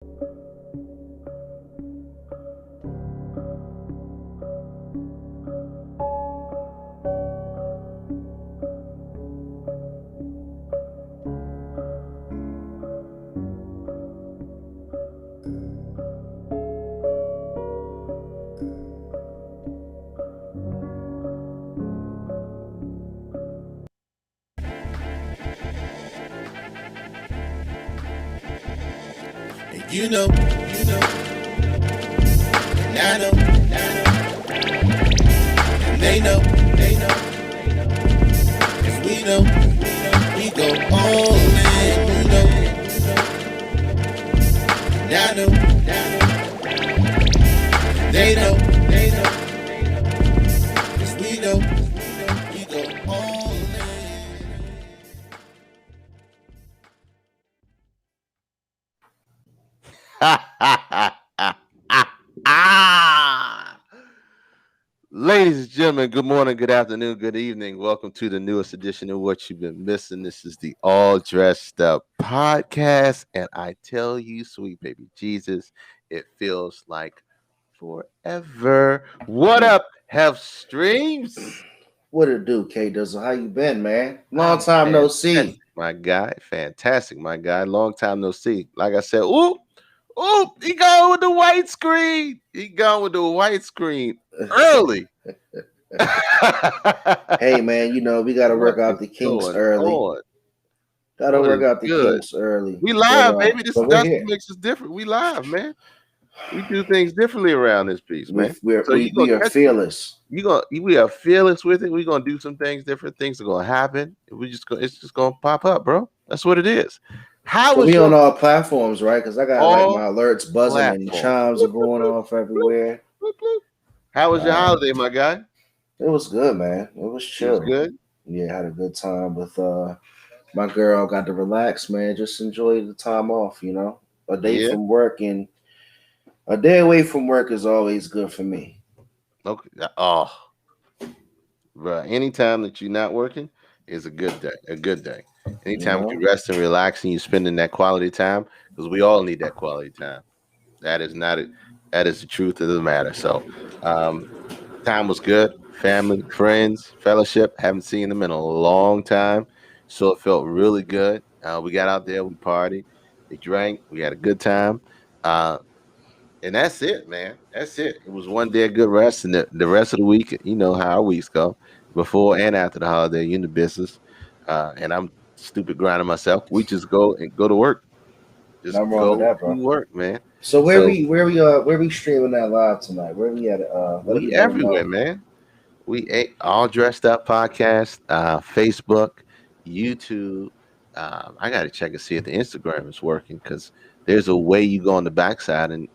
You know, and I know, and they know, cause we know, we go all in, and I know, they know, cause we know, we go all in. Ladies and gentlemen, good morning, good afternoon, good evening. Welcome to the newest edition of What You've Been Missing. This is the All Dressed Up podcast. And I tell you, sweet baby Jesus, it feels like forever. What up, Health Streams? What it do, K Dizzle? How you been, man? Long time no see. My guy, fantastic, my guy. Long time no see. Like I said, ooh, he going with the white screen. He going with the white screen early. Hey, man, we got to work out the kinks early. Got to work out the kinks early. We live, baby. That's what makes us different. We live, man. We do things differently around this piece, man. We are fearless. We are fearless with it. We're gonna do some things different. Things are gonna happen. It's just gonna pop up, bro. That's what it is. We on all platforms, right? Because I got my alerts buzzing and chimes are going off everywhere. How was your holiday, my guy? It was good, man. It was chill. It was good. Yeah, had a good time with my girl. Got to relax, man. Just enjoy the time off. A day from work and a day away from work is always good for me. Okay. Oh, bro. Anytime that you're not working is a good day. A good day. Anytime you rest and relax and you're spending that quality time, because we all need that quality time. That is the truth of the matter. So, time was good. Family, friends, fellowship. Haven't seen them in a long time, so it felt really good. We got out there, we partied, we drank, we had a good time. And that's it, man. That's it. It was one day of good rest, and the rest of the week, you know how our weeks go, before and after the holiday, you in the business. And I'm stupid grinding myself. We just go to work. Just go to work, man. So where we streaming that live tonight? Where we at? We everywhere, man. We All Dressed Up podcast, Facebook, YouTube. I got to check and see if the Instagram is working, because there's a way you go on the backside and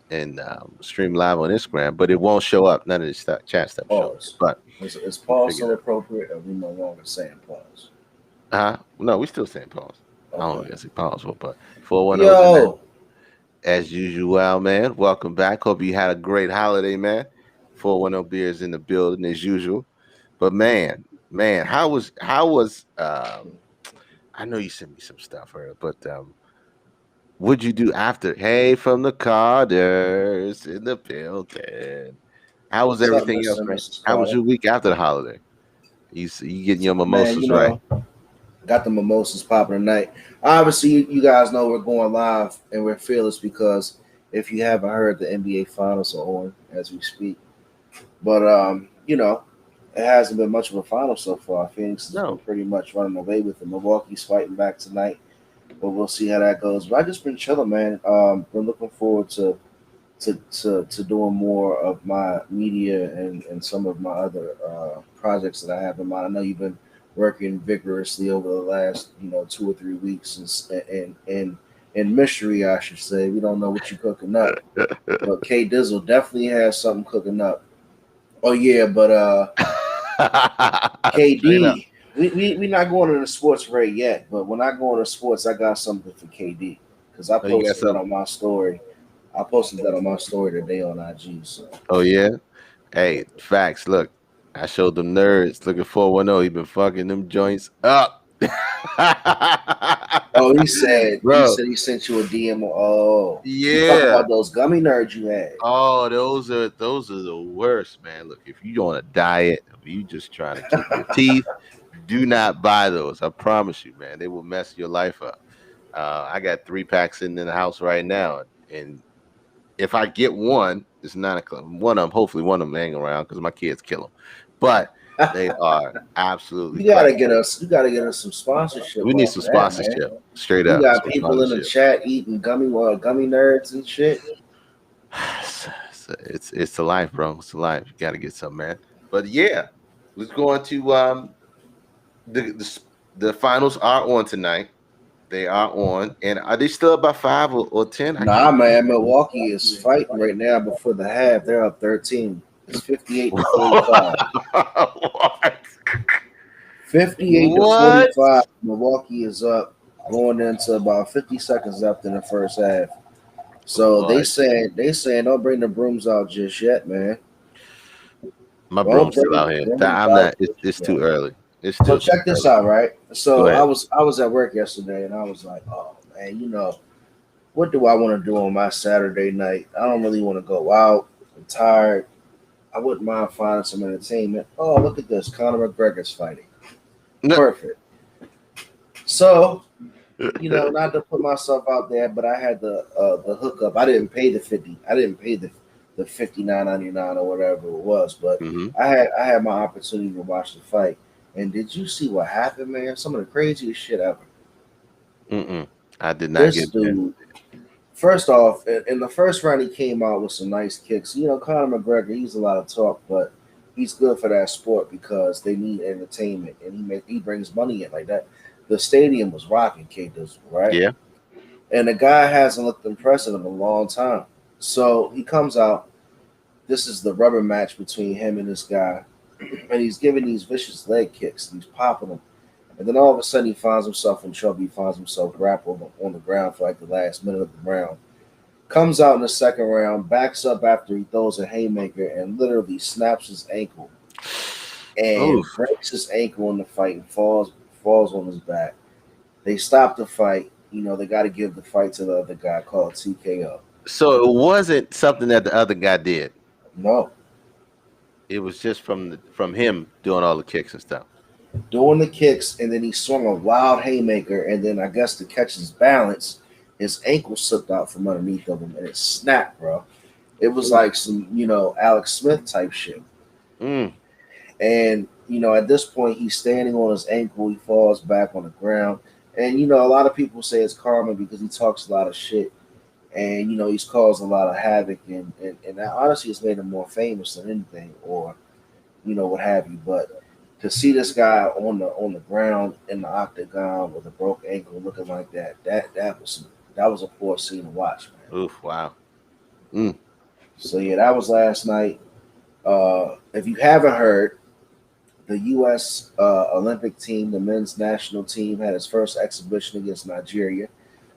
stream live on Instagram, but it won't show up. None of the chat stuff shows. But is pause still appropriate, or we no longer saying pause? No, we still saying pause. Okay. I don't know if I say pause, but 410. As usual, man. Welcome back. Hope you had a great holiday, man. 410 beers in the building as usual. But man, how was I know you sent me some stuff earlier, but what'd you do after? Hey, from the Carters in the building. How was everything else, man? How was your week after the holiday? You getting your mimosas, right? Got the mimosas popping tonight. Obviously, you guys know we're going live and we're fearless, because if you haven't heard, the NBA Finals are on as we speak. But it hasn't been much of a final so far. Phoenix has been pretty much running away with it. Milwaukee's fighting back tonight, but we'll see how that goes. But I just been chilling, man. Been looking forward to doing more of my media and some of my other projects that I have in mind. I know you've been working vigorously over the last 2 or 3 weeks, and in mystery, I should say. We don't know what you're cooking up, but K Dizzle definitely has something cooking up. Oh yeah, but KD, we not going into sports right yet. But when I go into sports, I got something for KD, because I posted that on my story. I posted that on my story today on IG. So. Oh yeah, hey, facts. Look, I showed them nerds looking 410. He been fucking them joints up. Oh, he Bro, said he sent you a DM. Oh, he talking yeah. about those gummy nerds you had. Oh, those are the worst, man. Look, if you on a diet, if you just trying to keep your teeth, do not buy those. I promise you, man. They will mess your life up. I got 3 packs in the house right now, and if I get one, it's 9 o'clock. One of them, hopefully, one of them hang around because my kids kill them. But they are absolutely crap. You gotta get us some sponsorship We need off some of that, man. sponsorship, straight We up, got some people in the sponsorship. chat eating gummy nerds and shit. It's the life, bro. It's the life. You got to get some, man. But yeah, let's go on to the finals are on tonight. They are on, and are they still about 5 or 10? I Nah, can't man, Milwaukee is fighting right now before the half. They're up 13. It's 58 to 45. what? 58 to What? 45. Milwaukee is up going into about 50 seconds left in the first half. So What? they saying don't bring the brooms out just yet, man. My Don't broom's bring still the out here. brooms I'm out not. It's, just it's yet. too early. It's So still too check this early. out, right? Go So ahead. I was at work yesterday and I was like, oh man, what do I want to do on my Saturday night? I don't really want to go out. I'm tired. I wouldn't mind finding some entertainment. Oh, look at this. Conor McGregor's fighting. Perfect. So, not to put myself out there, but I had the hookup. I didn't pay the 50. I didn't pay the 59.99 or whatever it was, but Mm-hmm. I had my opportunity to watch the fight. And did you see what happened, man? Some of the craziest shit ever. Mm-mm. I did not This get there. dude, first off, in the first round, he came out with some nice kicks. Conor McGregor, he's a lot of talk, but he's good for that sport because they need entertainment, and he brings money in like that. The stadium was rocking, K Dizzle, right? Yeah. And the guy hasn't looked impressive in a long time. So he comes out. This is the rubber match between him and this guy, and he's giving these vicious leg kicks. And he's popping them, and then all of a sudden he finds himself in trouble. He finds himself grappled on the ground for like the last minute of the round. Comes out in the second round, backs up after he throws a haymaker and literally snaps his ankle Oof. and breaks his ankle in the fight and falls on his back. They stop the fight. They got to give the fight to the other guy called TKO. So it wasn't something that the other guy did. No, It was just from him doing all the kicks and stuff. doing the kicks, and then he swung a wild haymaker, and then I guess to catch his balance, his ankle slipped out from underneath of him, and it snapped, bro. It was like some, Alex Smith type shit. Mm. And, at this point, he's standing on his ankle. He falls back on the ground. And, a lot of people say it's karma because he talks a lot of shit. And, he's caused a lot of havoc. And that honestly has made him more famous than anything or, what have you. But to see this guy on the ground in the octagon with a broke ankle looking like that was a poor scene to watch, man. Oof. Wow. Mm. So, yeah, that was last night. If you haven't heard, the U.S. Olympic team, the men's national team, had its first exhibition against Nigeria.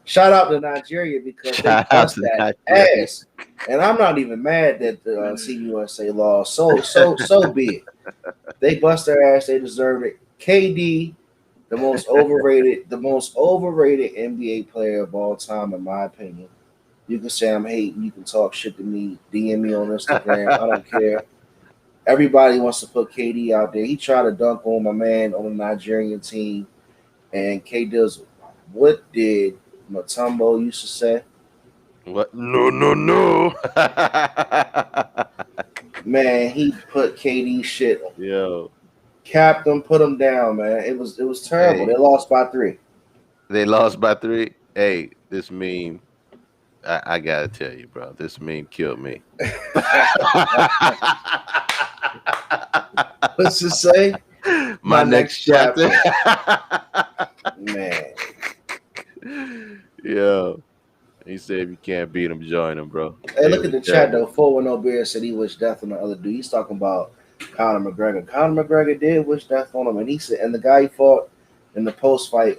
Shout out to Nigeria because they Shout out bust to that Nigeria. ass, and I'm not even mad that the Team USA lost. So be it. They bust their ass. They deserve it. KD, the most overrated NBA player of all time, in my opinion. You can say I'm hating. You can talk shit to me. DM me on Instagram. I don't care. Everybody wants to put KD out there. He tried to dunk on my man on the Nigerian team, and K does. What did Matumbo used to say? What? No, no, no. Man, he put KD shit, Yo, capped him, put him down. Man, it was terrible. hey, They lost by 3. they lost by 3. Hey, this meme, I gotta tell you, bro. This meme killed me. What's it say? My My next next chapter. chapter, man. Yo, he said if you can't beat him, join him, bro. Hey, It look at was the chat terrible. though. 410 Bear said he wished death on the other dude. He's talking about Conor McGregor. Conor McGregor did wish death on him, and he said, and the guy he fought in the post fight,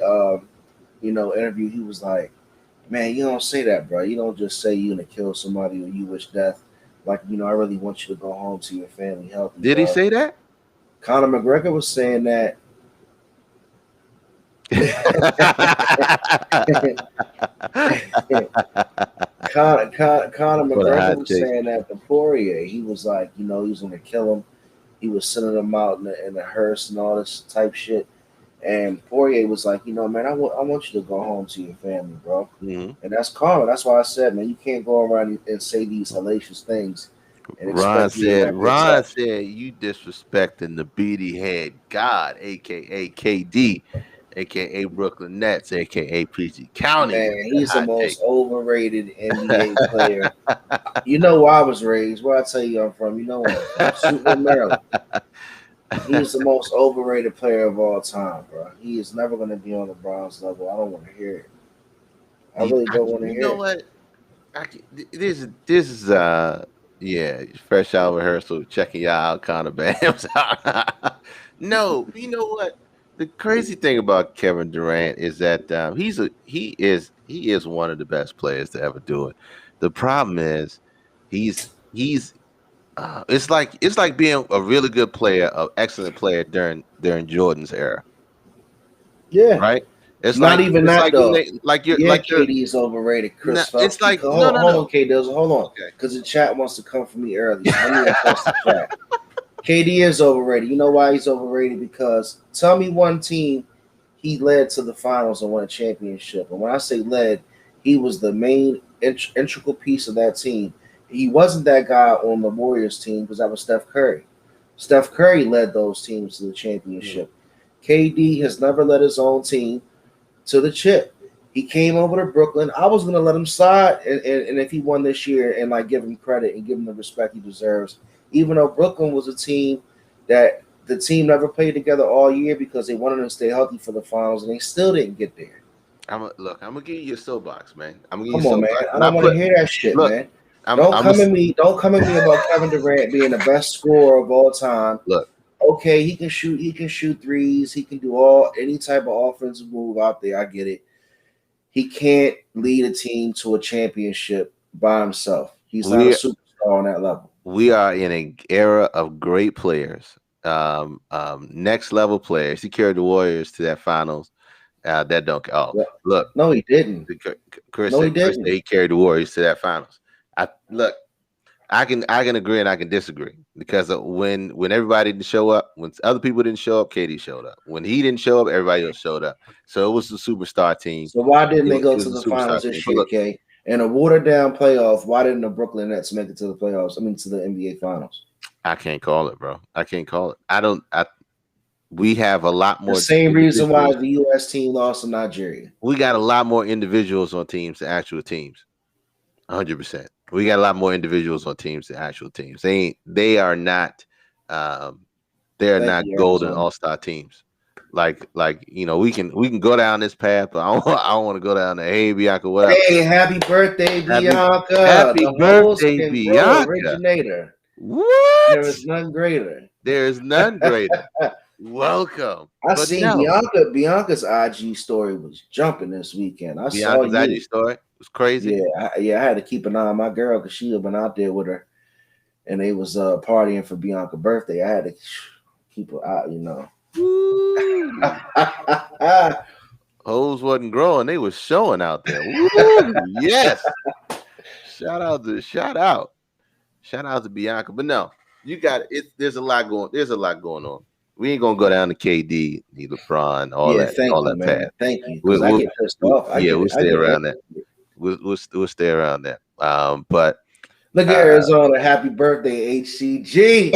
interview, he was like, "Man, you don't say that, bro. You don't just say you gonna kill somebody or you wish death. Like, I really want you to go home to your family healthy, Did he bro." say that? Conor McGregor was saying that. Conor For the McGregor hot was take. saying that to Poirier. He was like, he was gonna kill him. He was sending him out in the hearse and all this type shit. And Poirier was like, man, I want you to go home to your family, bro. Mhm. And that's Conor. That's why I said, man, you can't go around and say these hellacious things and Ron expect me to said, not get touched. you disrespecting the beady head God, aka KD, aka Brooklyn Nets, aka PG County Man, with that he's the hot take. most overrated NBA player. You know where I was raised, where I tell you I'm from. You know where I'm from. Suitland, Maryland. He is the most overrated player of all time, bro. He is never going to be on the Browns level. I don't want to hear it. I really don't want to You hear know it. what? This is yeah, fresh out of rehearsal, checking y'all out, kind of bams. No, you know what? The crazy thing about Kevin Durant is that he is one of the best players to ever do it. The problem is he's it's like being a really good player, an excellent player during Jordan's era, Yeah. right? Not even It's that, like when though. they Yeah, you're KD is overrated. no, Chris it's Phelps. like Hold, no hold no on, KD. Hold on. okay. Because the chat wants to come for me early. So let me address the chat. KD is overrated. You know why he's overrated? Because tell me one team he led to the finals and won a championship. And when I say led, he was the main integral piece of that team. He wasn't that guy on the Warriors team because that was Steph Curry. Steph Curry led those teams to the Mhm. championship. KD has never led his own team to the chip. He came over to Brooklyn. I was gonna let him slide, and if he won this year, and like give him credit and give him the respect he deserves, even though Brooklyn was a team that the team never played together all year because they wanted to stay healthy for the finals, and they still didn't get there. I'm gonna give you your soapbox, man. I'm gonna give you Come on, man. soapbox. I And I don't want to put hear that shit, look, man. Don't I'm a, come at me. Don't come at me about Kevin Durant being the best scorer of all time. look. Okay, he can shoot. He can shoot threes. He can do all any type of offensive move out there. I get it. He can't lead a team to a championship by himself. He's not a We superstar on that level. we are in an era of great players, next level players. He carried the Warriors to that finals. That don't. Oh, Well, look, no, he didn't. Chris No, he said didn't. he carried the Warriors to that finals. I look. I can agree and I can disagree because when everybody didn't show up, when other people didn't show up, Katie showed up. When he didn't show up, everybody else showed up. So it was the superstar team. So why didn't they It go to was the a superstar finals team. this But year, look, K? In a watered down playoff, why didn't the Brooklyn Nets make it to the playoffs? I mean, to the NBA finals. I can't call it, bro. I can't call it. I don't. We have a lot The more same reason why individuals. the U.S. team lost to Nigeria. We got a lot more individuals on teams than actual teams. 100%. We got a lot more individuals on teams than actual teams. They are not. Um, they are Thank not you, golden Arizona. all star teams. We can go down this path, but I don't want to go down there. Hey Bianca, what up? Hey, happy birthday, Happy Bianca, Happy the host birthday, and bro Bianca. originator. What? There is none greater. There is none greater. Welcome. I But seen no, Bianca's IG story was jumping this weekend. I saw Bianca's IG you. story was crazy. Yeah, I had to keep an eye on my girl because she had been out there with her, and they was partying for Bianca's birthday. I had to keep her out. Woo. Hoes wasn't growing, they was showing out there. Woo, yes. Shout out. Shout out to Bianca. But no, you got it. There's a lot going on. We ain't gonna go down to KD, LeBron, Yeah, thank all you, that path. man. Thank you, because We'll, I we'll, get pissed off. I yeah, get we'll it. I stay get around that. it. We'll stay around that. But Look at uh, Arizona. Happy birthday, HCG.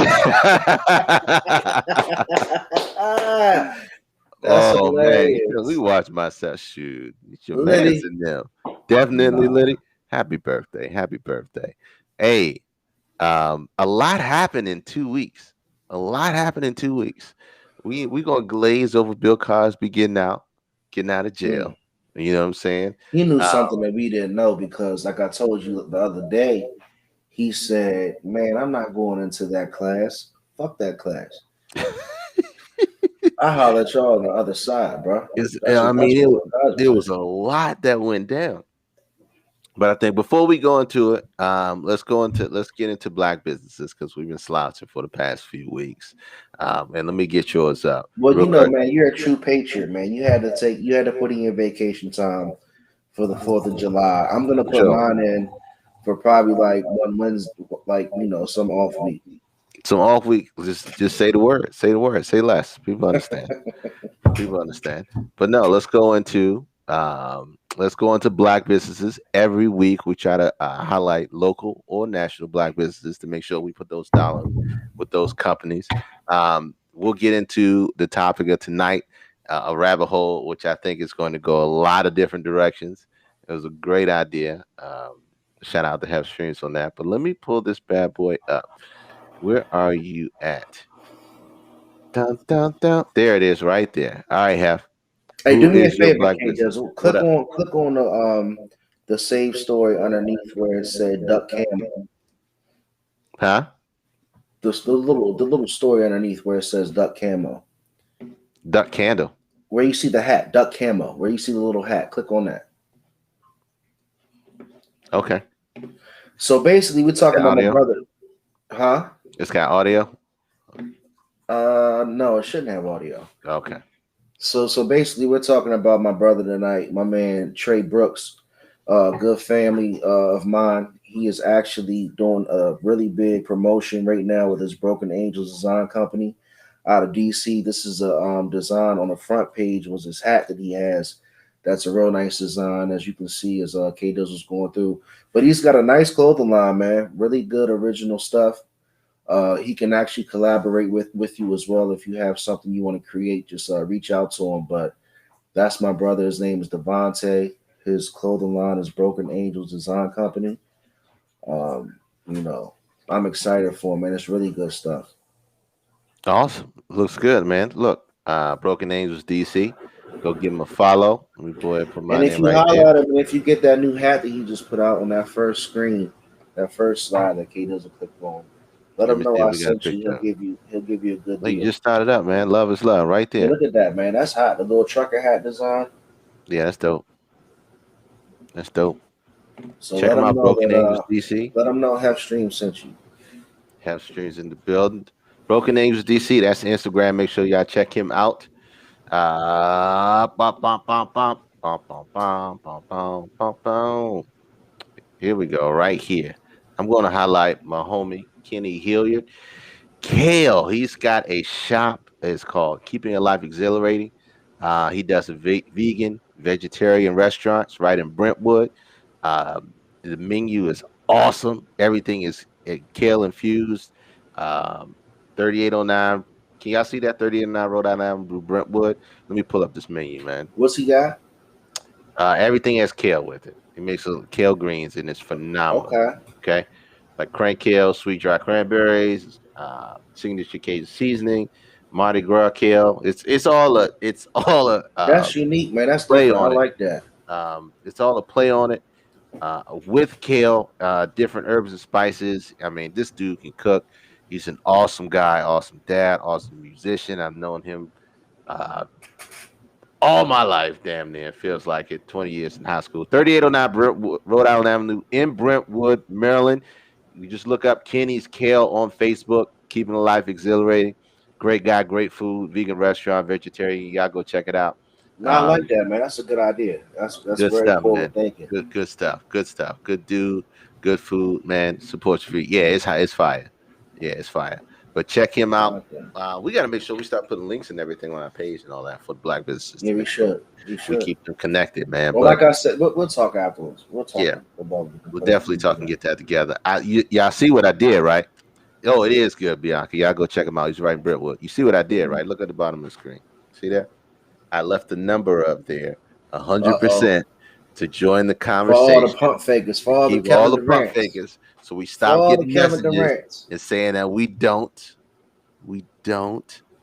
That's oh man, we hilarious. watch myself shoot. It's your man's Liddy. in them. Definitely, Nah. Liddy. Happy birthday. Happy birthday. Hey, a lot happened in 2 weeks. A lot happened in 2 weeks. We gonna glaze over Bill Cosby getting out of Mm. jail. You know what I'm saying? He knew Uh, something that we didn't know because, like I told you the other day, he said, "Man, I'm not going into that class. Fuck that class. I holler at y'all on the other side, bro." I That's mean, what Bill Cosby there said. was a lot that went down. But I think before we go into it, let's get into black businesses because we've been slouching for the past few weeks. And let me get yours up Well, real you know, quick. man, you're a true patriot, man. You had to put in your vacation time for the 4th of July. I'm gonna put Sure. mine in for probably like one Wednesday, like some off week. So off week, just say the word, say the word, say less. People understand. People understand. But no, let's go into black businesses. Every week we try to highlight local or national black businesses to make sure we put those dollars with those companies. We'll get into the topic of tonight, a rabbit hole, which I think is going to go a lot of different directions. It was a great idea. Shout out to Have Streams on that. But let me pull this bad boy up. Where are you at? Dun, dun, dun. There it is, right there. All right, Have. Hey, Who do me a is your favor, black K business? Dizzle. What up? Click on the save story underneath where it said Duck Camo. Huh? The little story underneath where it says Duck Camo. Duck candle. Where you see the hat, Duck Camo. Where you see the little hat, click on that. Okay. So basically, we're It's talking got about my audio. brother, huh? It's got audio. No, it shouldn't have audio. Okay. So basically, we're talking about my brother tonight. My man Trey Brooks, good family of mine. He is actually doing a really big promotion right now with his Broken Angels Design Company out of DC. This is a design on the front page was his hat that he has. That's a real nice design, as you can see, as K Diz was going through. But he's got a nice clothing line, man. Really good original stuff. He can actually collaborate with you as well if you have something you want to create. Just reach out to him. But that's my brother. His name is Devontae. His clothing line is Broken Angels Design Company. Um, you know, I'm excited for him, man. It's really good stuff. Awesome. Looks good, man. Look, Broken Angels DC. Go give him a follow. Let me go ahead and put And my if name you right there. highlight him, and if you get that new hat that he just put out on that first screen, that first slide that K doesn't click on, let Let him me know see if I we got a sent you. picture. He'll give you a good Look, you deal. just started up, man. Love is love, right Yeah, there. look at that, man. That's hot. The little trucker hat design. Yeah, that's dope. That's dope. So Check let them him out, know Broken that Angels DC. let him know Have Stream sent you. Have streams in the building. Broken Angels DC. That's Instagram. Make sure y'all check him out. Bum, bum, bum, bum, bum, bum, bum, bum, bum, bum, bum. Here we go, right here. I'm going to highlight my homie Kenny Hilliard. Kale, he's got a shop. It's called Keeping Your Life Exhilarating. He does vegan, vegetarian restaurants right in Brentwood. The menu is awesome. Everything is kale infused. Um, 3809. Can y'all see that 3809 Rhode Island Avenue, Brentwood? Let me pull up this menu, man. What's he got? Everything has kale with it. He makes kale greens and it's phenomenal. Okay. Okay, like crank kale, sweet dry cranberries, signature Cajun seasoning, Mardi Gras kale. It's all a That's unique, man. That's play different. I on it. like that. It's all a play on it with kale, different herbs and spices. I mean, this dude can cook. He's an awesome guy, awesome dad, awesome musician. I've known him uh, all my life, damn near. Feels like it. 20 years in high school. 3809 Brentwood, Rhode Island Avenue in Brentwood, Maryland. You just look up Kenny's Kale on Facebook. Keeping the life exhilarating. Great guy, great food, vegan restaurant, vegetarian. Y'all go check it out. No, I like Um, that, man. That's a good idea. That's Good very stuff, forward man. thinking. Good stuff. Good stuff. Good dude. Good food, man. Support your feet. Yeah, it's fire. Yeah, it's fire. But check him I out. like that. We got to make sure we start putting links and everything on our page and all that for the black businesses Yeah, to we make sure should. We we should. keep them connected, man. Well, But like I said, we'll talk afterwards. We'll talk yeah, about. We can we'll put definitely everything talk and together. get that together. Y'all see what I did, right? Oh, it is good, Bianca. Y'all go check him out. He's right in Brentwood. You see what I did, right? Look at the bottom of the screen. See that? I left the number up there, Uh oh. 100% to join the For all the conversation pump fakers, to for all the keep all Kevin the pump Durant's, fakers so we for stop all the getting Kevin messages Durant's. and saying that we don't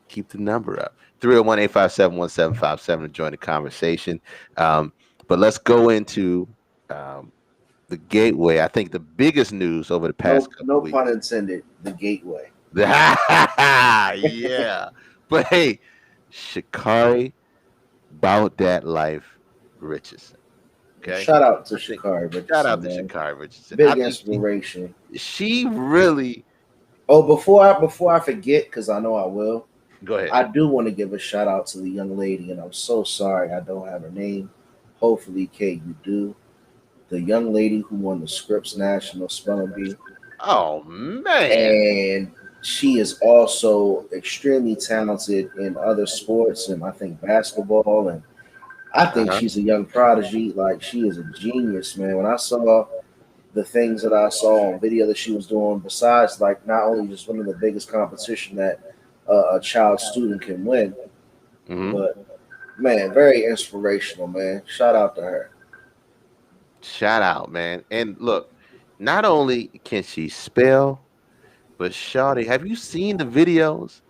keep the number up. 301-857-1757 to join the conversation. Um, but let's go into um, the gateway. I think the biggest news over the past No, couple no pun weeks. intended. The gateway. Yeah. But hey, Shakari about that life Richardson. Okay, Shout out to I think Shakari shout out Richardson, to man. Shakari Richardson. I Big think inspiration. she really Oh, before I forget, because I know I will, go ahead. I do want to give a shout out to the young lady, and I'm so sorry I don't have her name. Hopefully, Kate, you do. The young lady who won the Scripps National Spelling Bee, Oh man. and she is also extremely talented in other sports, and I think basketball, and I think Uh-huh. she's a young prodigy. Like she is a genius, man. When I saw the things that I saw on video that she was doing, besides like not only just winning the biggest competition that a child student can win, Hmm. but man, very inspirational, man. Shout out to her. Shout out, man. And look, not only can she spell, but Shawty, have you seen the videos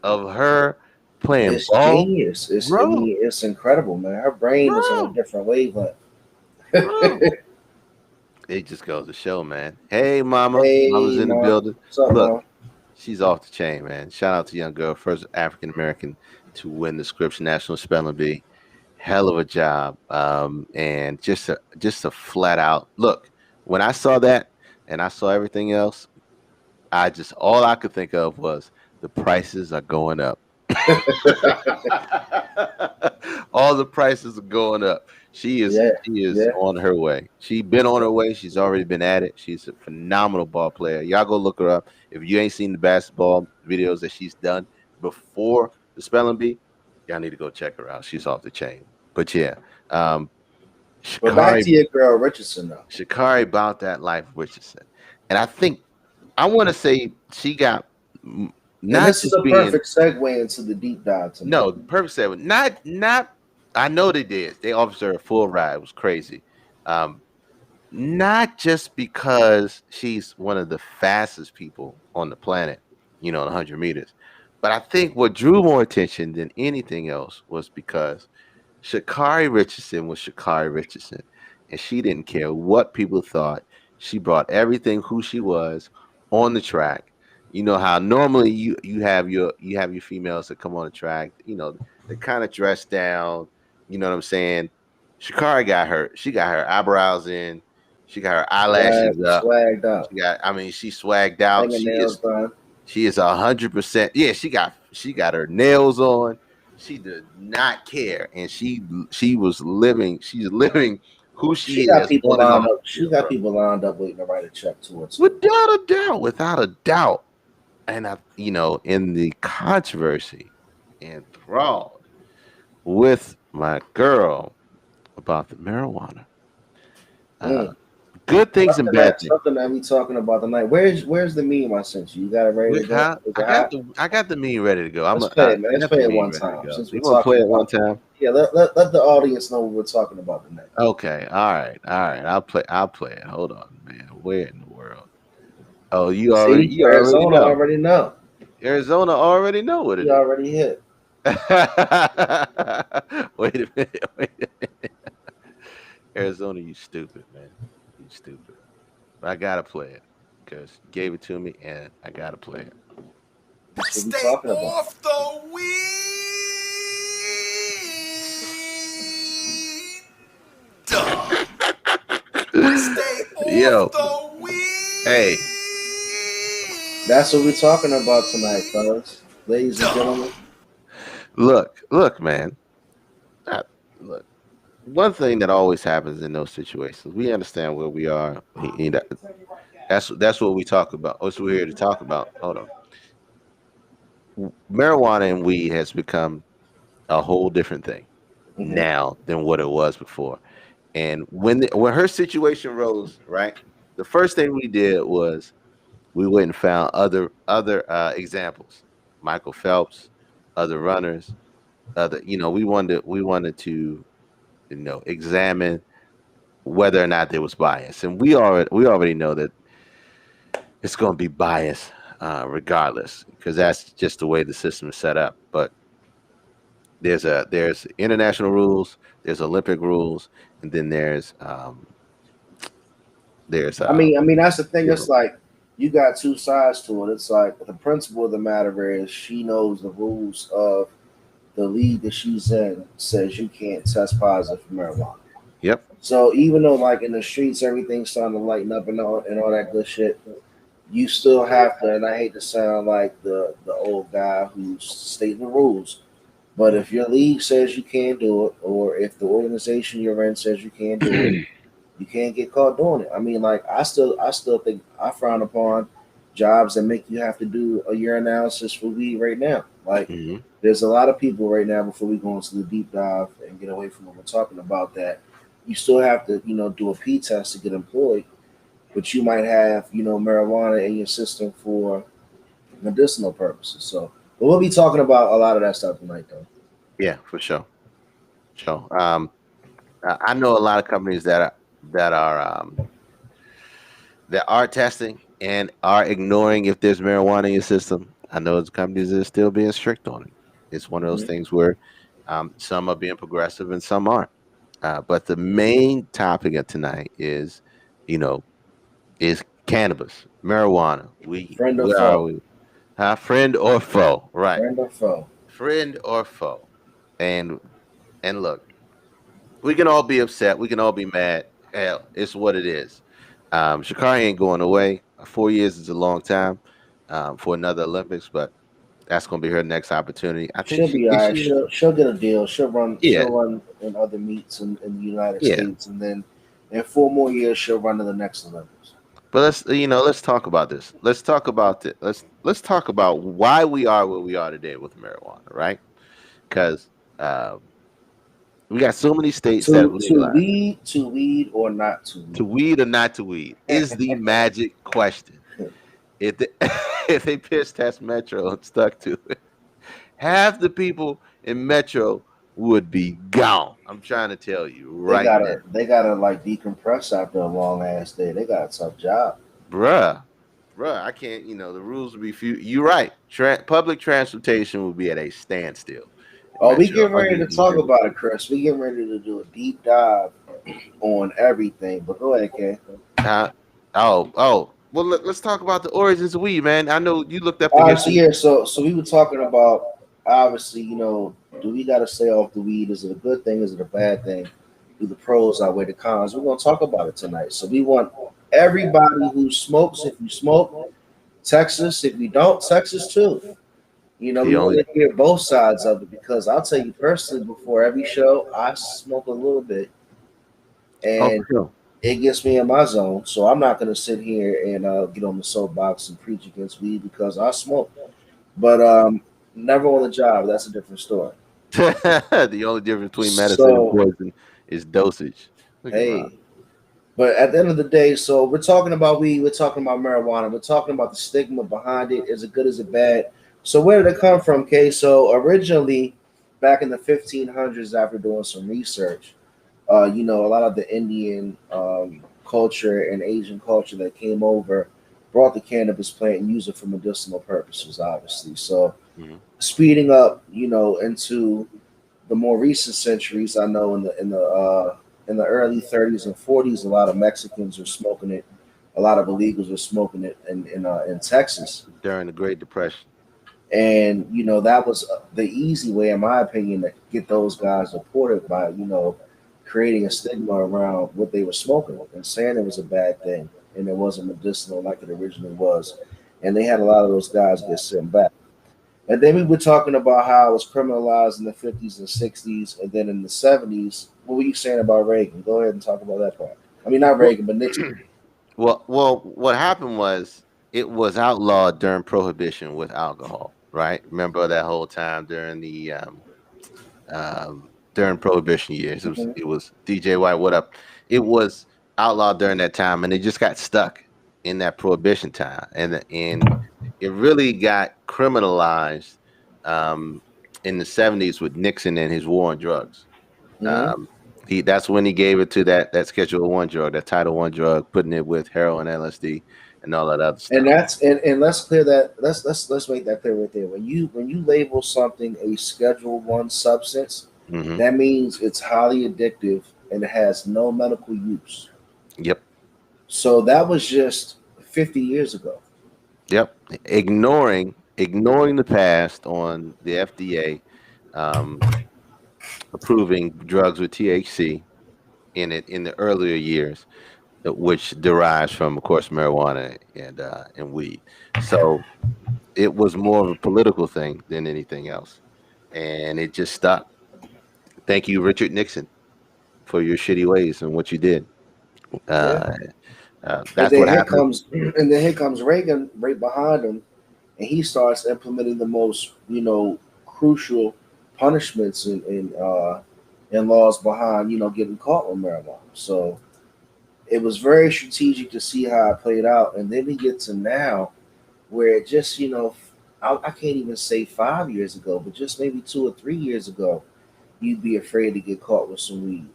of her playing It's ball? genius. I Bro, mean, it's incredible, man. Her brain is on a bro, different wavelength. bro. It just goes to show, man. Hey, mama. Mama's Hey, in the ma, building. what's up, Look, ma? she's off the chain, man. Shout out to young girl, first African American to win the Scripps National Spelling Bee. Hell of a job. And just a flat out look. When I saw that and I saw everything else, I just all I could think of was the prices are going up. All the prices are going up. She is Yeah, she is yeah. on her way. She's been on her way. She's already been at it. She's a phenomenal ball player. Y'all go look her up. If you ain't seen the basketball videos that she's done before the spelling bee, y'all need to go check her out. She's off the chain. But yeah, um, But back Shakari to your girl Richardson, though. Shakari about that life Richardson, and I think I want to say she got And not this is just a being perfect segue into the deep dive tonight. no perfect seven, not. I know they did. They offered her a full ride. It was crazy. Um, not just because she's one of the fastest people on the planet, in 100 meters, but I think what drew more attention than anything else was because Shakari Richardson was Shakari Richardson, and she didn't care what people thought. She brought everything who she was on the track. You know how normally you have your females that come on the track. They kind of dress down. You know what I'm saying? Shakari got her. She got her eyebrows in. She got her eyelashes up. Swagged out, She got. I mean, she swagged out. She fingernails is done. she is 100%. Yeah, she got her nails on. She did not care, and she was living. She's living who she She got is people on and lined off up. the She field, got bro. people lined up waiting to write a check to her too. Without a doubt. And in the controversy, enthralled with my girl about the marijuana. Uh, Mm. good things and Something bad that things. something that we talking about tonight. Where's the meme I sent you? You got it ready to go? Huh? Is I it got hot? the meme ready to go. Let's play it, man. I Let's got the play it meme one ready to time go. since we're You want to talking play it one about. time? Yeah, let the audience know what we're talking about tonight. Okay, all right. I'll play it. Hold on, man. Where in the world? Oh, you already See, you already Arizona know. already know. Arizona already know what He it is. already hit. Wait a minute. Wait a minute. Arizona, you stupid, man. You stupid. But I gotta play it because you gave it to me and I gotta play it. That's what we Stay talking about. off the weed. Duh. Stay off Yo, the hey, weed. That's what we're talking about tonight, fellas. Ladies and Duh. gentlemen. look, man. I, look. One thing that always happens in those situations, we understand where we are. That's what we talk about. That's what we're here to talk about. Hold on. Marijuana and weed has become a whole different thing Hmm. now than what it was before. And when her situation rose, right, the first thing we did was we went and found other examples, Michael Phelps, other runners, we wanted to examine whether or not there was bias, and we already know that it's going to be bias regardless because that's just the way the system is set up. But there's international rules, there's Olympic rules, and then there's I mean, that's the thing. field It's rules. like you got two sides to it. It's like the principle of the matter is she knows the rules of the league that she's in says you can't test positive for marijuana. Yep. So even though like in the streets everything's starting to lighten up and all that good shit, you still have to. And I hate to sound like the old guy who's stating the rules, but if your league says you can't do it, or if the organization you're in says you can't do it, you can't get caught doing it. I mean, like I still think I frown upon jobs that make you have to do a year analysis for weed right now. Like Hmm. there's a lot of people right now before we go into the deep dive and get away from what we're talking about that you still have to, do a P test to get employed, but you might have, marijuana in your system for medicinal purposes. So but we'll be talking about a lot of that stuff tonight though. Yeah, for sure. Sure. I know a lot of companies that are testing and are ignoring if there's marijuana in your system. I know there's companies that are still being strict on it. It's one of those Mhm. things where some are being progressive and some aren't. But the main topic of tonight is, you know, is cannabis, marijuana. Friend or Where are foe? we? Friend or foe? Right, Friend or foe? friend or foe. And look, we can all be upset. We can all be mad. Hell, it's what it is. Shakari ain't going away. 4 years is a long time for another Olympics, but that's going to be her next opportunity. I think She'll she be is. alright. She, She'll get a deal. She'll run. yeah, She'll run in other meets in the United yeah. States, and then in 4 more years she'll run to the next Olympics. But let's talk about this. Let's talk about it. Let's talk about why we are where we are today with marijuana, right? Because we got so many states that have legalized. To weed or not to To weed. weed or not to weed is the magic question. If they, if they piss test Metro and stuck to it, half the people in Metro would be gone. I'm trying to tell you They right now, gotta like decompress after a long ass day. They got a tough job. bruh, bruh. I can't. The rules would be few. You're right. Public transportation will be at a standstill in Oh, we Metro. getting I'll ready give to you talk that. about it, Chris. We getting ready to do a deep dive on everything. But go ahead, Kay. Uh, oh. Well, let's talk about the origins of weed, man. I know you looked up the All right, so history. yeah, so we were talking about obviously, do we got to stay off the weed? Is it a good thing? Is it a bad thing? Do the pros outweigh the cons? We're gonna talk about it tonight. So we want everybody who smokes. If you smoke, Texas. If you don't, Texas too. The We want only. to hear both sides of it because I'll tell you personally, before every show, I smoke a little bit, Oh, and for sure. it gets me in my zone. So I'm not gonna sit here and get on the soapbox and preach against weed because I smoke. But never on the job. That's a different story. The only difference between medicine and So poison is dosage. Look at Rob. hey, but at the end of the day, so we're talking about weed. We're talking about marijuana. We're talking about the stigma behind it. Is it good? Is it bad? So where did it come from, Kay? So originally, back in the 1500s, after doing some research, a lot of the Indian culture and Asian culture that came over brought the cannabis plant and used it for medicinal purposes, obviously. So Mhm. speeding up, into the more recent centuries, I know in the early 30s and 40s, a lot of Mexicans were smoking it. A lot of illegals were smoking it in Texas, During the Great Depression. and that was the easy way, in my opinion, to get those guys deported by creating a stigma around what they were smoking and saying it was a bad thing and it wasn't medicinal like it originally was, and they had a lot of those guys get sent back. And then we were talking about how it was criminalized in the 50s and 60s, and then in the 70s. What were you saying about Reagan? Go ahead and talk about that part. I mean, not Well, Reagan, but Nixon. what happened was it was outlawed during Prohibition with alcohol, right? Remember that whole time during Prohibition years. Mhm. It was DJ White. What up? It was outlawed during that time, and it just got stuck in that Prohibition time, and it really got criminalized um, in the '70s with Nixon and his war on drugs. Mhm. Um, that's when he gave it to that Schedule One drug, that Title One drug, putting it with heroin, LSD, and all that other And stuff. and let's clear that. Let's make that clear right there. When you label something a Schedule 1 substance, Hmm. that means it's highly addictive and it has no medical use. Yep, So that was just 50 years ago. yep. Ignoring the past on the FDA um, approving drugs with THC. in it in the earlier years, which derives from, of course, marijuana and weed. So it was more of a political thing than anything else, and it just stuck. Thank you, Richard Nixon, for your shitty ways and what you did. Yeah. Uh, And that's then what here happened. comes Reagan right behind him, and he starts implementing the most crucial punishments and laws behind getting caught with marijuana. So it was very strategic to see how it played out, and then we get to now where it just I can't even say 5 years ago, but just maybe 2 or 3 years ago, you'd be afraid to get caught with some weed.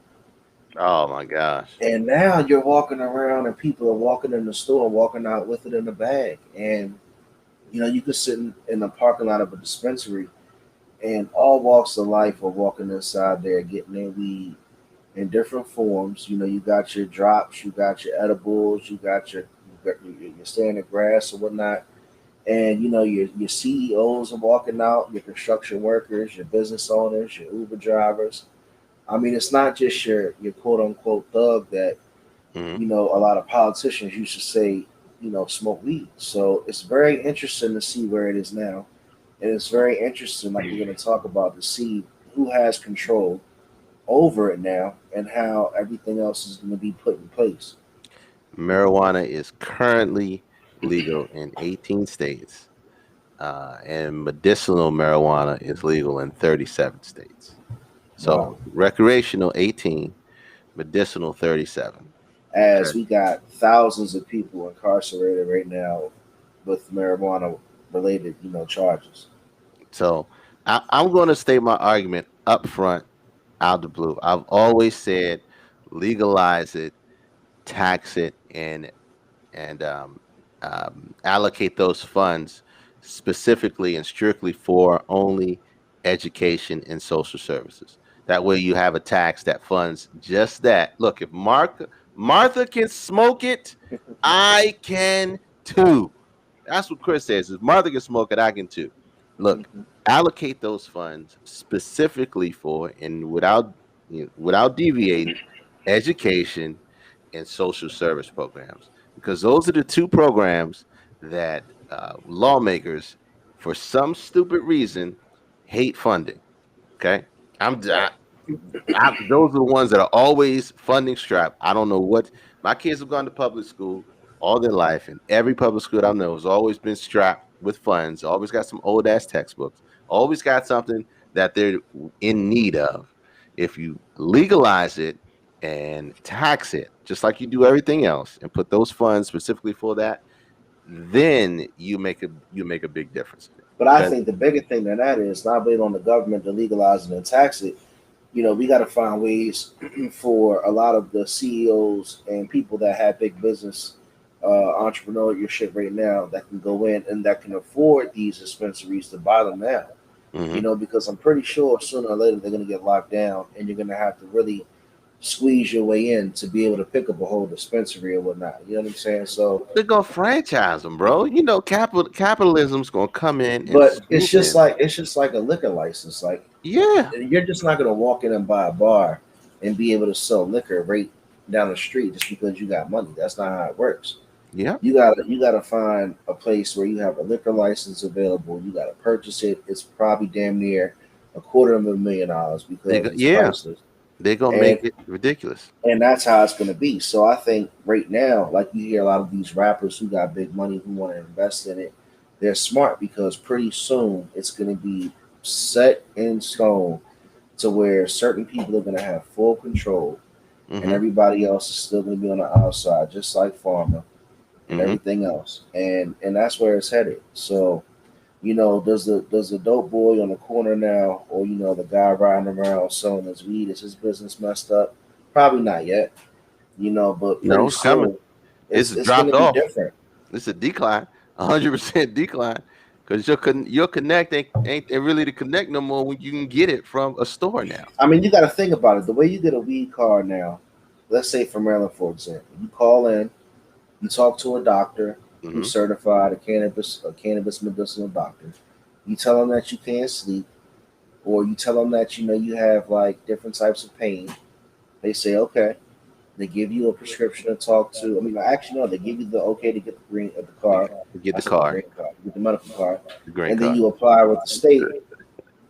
Oh my gosh. And now you're walking around and people are walking in the store, walking out with it in a bag. And you could sit in the parking lot of a dispensary and all walks of life are walking inside there getting their weed in different forms. You got your drops, you got your edibles, you got your standard grass or whatnot. And your CEOs are walking out, your construction workers, your business owners, your Uber drivers. I mean, it's not just your quote unquote thug that Hmm. a lot of politicians used to say, smoke weed. So it's very interesting to see where it is now. And it's very interesting, like we're going to talk about, to see who has control over it now and how everything else is going to be put in place. Marijuana is currently legal in 18 states, and medicinal marijuana is legal in 37 states. Wow. So recreational 18, medicinal 37. As Okay. we got thousands of people incarcerated right now with marijuana related, charges. So I'm going to state my argument up front, out the blue. I've always said legalize it, tax it, and allocate those funds specifically and strictly for only education and social services. That way, you have a tax that funds just that. Look, if Martha can smoke it, I can too. That's what Chris says. If Martha can smoke it, I can too. Look, Mhm. allocate those funds specifically for and without deviating education and social service programs, because those are the two programs that lawmakers, for some stupid reason, hate funding. Okay, I'm Right. those are the ones that are always funding strapped. I don't know what my kids have gone to public school all their life, and every public school I know has always been strapped with funds. Always got some old ass textbooks. Always got something that they're in need of. If you legalize it and tax it, just like you do everything else, and put those funds specifically for that, then you make a big difference in it. But I Because think the bigger thing than that is not waiting on the government to legalize it and tax it. We got to find ways for a lot of the CEOs and people that have big business entrepreneurship right now that can go in and that can afford these dispensaries to buy them now. mhm. Because I'm pretty sure sooner or later they're going to get locked down and you're going to have to really squeeze your way in to be able to pick up a whole dispensary or whatnot. You know what I'm saying? So, They're gonna franchise them, bro. Capitalism's gonna come in and but it's swoop just in. like a liquor license. Like Yeah, you're just not going to walk in and buy a bar and be able to sell liquor right down the street just because you got money. That's not how it works. yeah. You gotta find a place where you have a liquor license available. You gotta purchase it. It's probably damn near $250,000 because it's Yeah. priceless, They're gonna make and it ridiculous. and that's how it's gonna be. So I think right now, like you hear a lot of these rappers who got big money who want to invest in it, they're smart because pretty soon it's gonna be set in stone to where certain people are gonna have full control and Hmm. everybody else is still gonna be on the outside, just like pharma and Hmm. everything else, and that's where it's headed. So does the dope boy on the corner now, or the guy riding around selling his weed, is his business messed up? Probably not yet, but No, pretty it's coming. soon It's it's going dropped to be off. different. It's a decline, 100% decline, because your connect ain't really the connect no more when you can get it from a store now. I mean, you got to think about it. The way you get a weed card now, let's say from Maryland, for example, you call in, you talk to a doctor who's Hmm. certified, a cannabis medicinal doctor. You tell them that you can't sleep, or you tell them that you have like different types of pain. They say okay. They give you a prescription to talk to. I mean, actually, no, they give you the okay to get the green of the card. You get I the said the card, green card. You get the medical card, the green and then card. you apply with the state,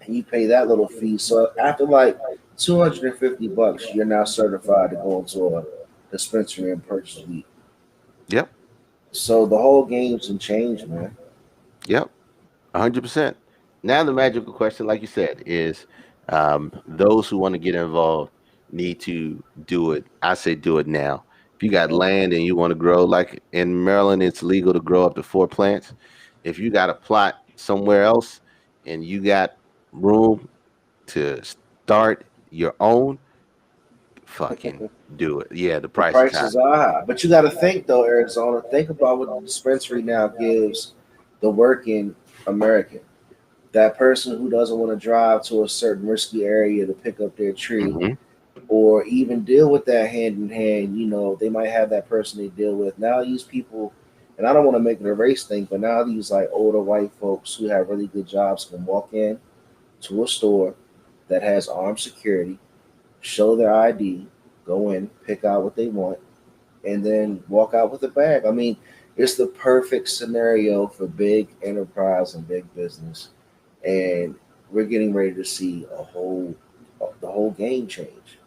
and you pay that little fee. So after like $250, you're now certified to go into a dispensary and purchase weed. Yep, So the whole game's been changed, man. yep. 100%. Now the magical question, like you said, is those who want to get involved need to do it. I say do it now. If you got land and you want to grow, like in Maryland, it's legal to grow up to 4 plants. If you got a plot somewhere else and you got room to start your own, fucking do it. Yeah, the The price is high. prices are high. But you got to think, though, Arizona, think about what the dispensary now gives the working American. That person who doesn't want to drive to a certain risky area to pick up their tree Hmm. or even deal with that hand in hand, they might have that person they deal with. Now these people, and I don't want to make it a race thing, but now these like older white folks who have really good jobs can walk in to a store that has armed security, show their ID, go in, pick out what they want, and then walk out with a bag. I mean, it's the perfect scenario for big enterprise and big business, and we're getting ready to see the whole game change.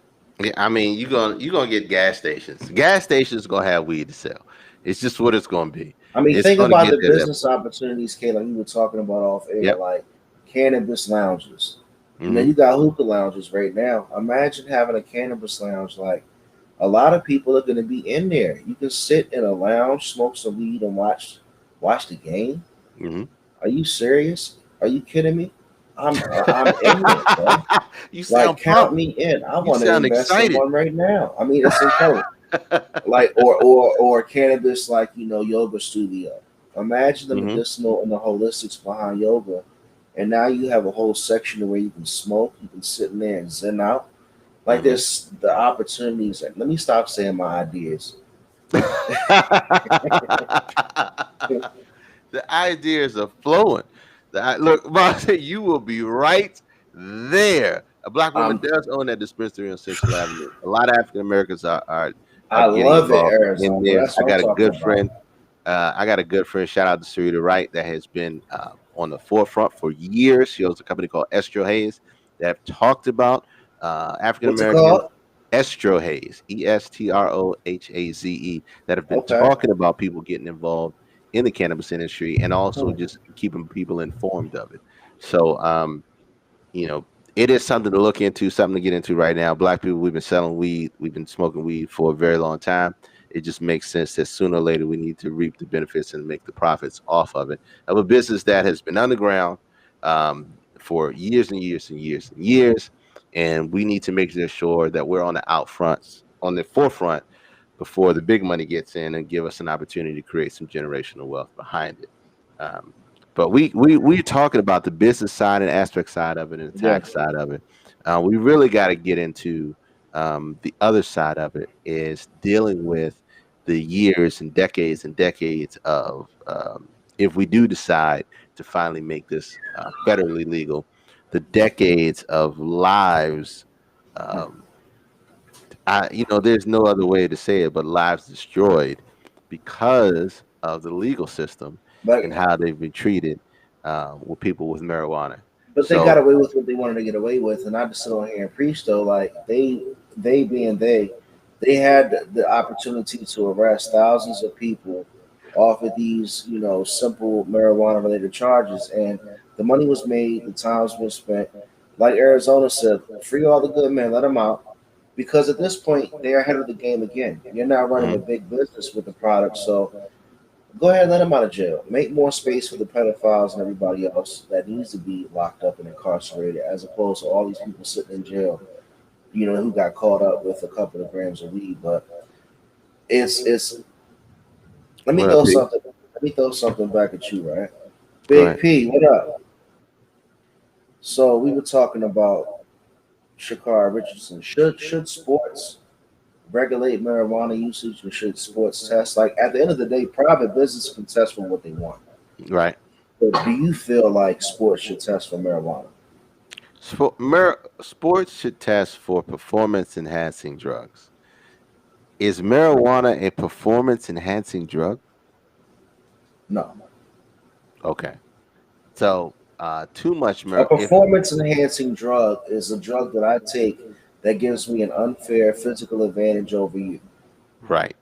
Yeah, I mean, you're gonna get gas stations. Gas stations gonna have weed to sell. It's just what it's gonna be. I mean, It's think gonna about get the there that business point. opportunities, Kayla, you were talking about off air, Yep. like cannabis lounges. Hmm. You got hookah lounges right now. Imagine having a cannabis lounge. Like a lot of people are going to be in there. You can sit in a lounge, smoke some weed, and watch the game. Hmm. Are you serious? Are you kidding me? I'm in there, bro. You Like sound count pumped. me in. I You want to sound invest in excited. one right now. I mean, it's incredible. Like or cannabis, like yoga studio. Imagine the Hmm. medicinal and the holistics behind yoga, and now you have a whole section where you can smoke, you can sit in there and zen out. Like Hmm. there's the opportunities. Let me stop saying my ideas. The ideas are flowing. Look, Boss, you will be right there. A black woman Um, does own that dispensary on Central Avenue. A lot of African Americans are I getting love it, involved in Arizona. this. That's what I'm talking about. I got a good friend. Shout out to Sarita Wright that has been on the forefront for years. She owns a company called Estro Hayes that have talked about African What's it Americans. called? Estro Hayes, Estrohaze, that have been Okay. talking about people getting involved in the cannabis industry and also Hmm. just keeping people informed of it. So, you know, it is something to look into, something to get into right now. Black people, we've been selling weed, we've been smoking weed for a very long time. It just makes sense that sooner or later we need to reap the benefits and make the profits off of it. Of a business that has been underground for years and years and years and years. And we need to make sure that we're on the out fronts, on the forefront before the big money gets in and give us an opportunity to create some generational wealth behind it. Um, but we're talking about the business side and aspect side of it and the Yeah. tax side of it. We really got to get into the other side of it is dealing with the years and decades of if we do decide to finally make this federally legal, the decades of lives. Um, there's no other way to say it, but lives destroyed because of the legal system and But how they've been treated with people with marijuana. they got So, away with what they wanted to get away with, and I just sit on here and preach though. Like they being they had the opportunity to arrest thousands of people off of these, simple marijuana related charges, and the money was made, the times was spent. Like Arizona said, free all the good men, let them out. Because at this point, they're ahead of the game again. You're not running a mhm, big business with the product, so go ahead and let them out of jail. Make more space for the pedophiles and everybody else that needs to be locked up and incarcerated, as opposed to all these people sitting in jail, who got caught up with a couple of grams of weed. But it's let me what up, throw P? something. Let me throw something back at you, right? Go Big ahead. P, what up? So we were talking about Shakar Richardson. Should sports regulate marijuana usage, and should sports test? Like at the end of the day, private business can test for what they want. Right. But do you feel like sports should test for marijuana? Sports should test for performance enhancing drugs. Is marijuana a performance enhancing drug? No. Okay. So too much A marijuana. If performance enhancing drug is a drug that I take that gives me an unfair physical advantage over you. right,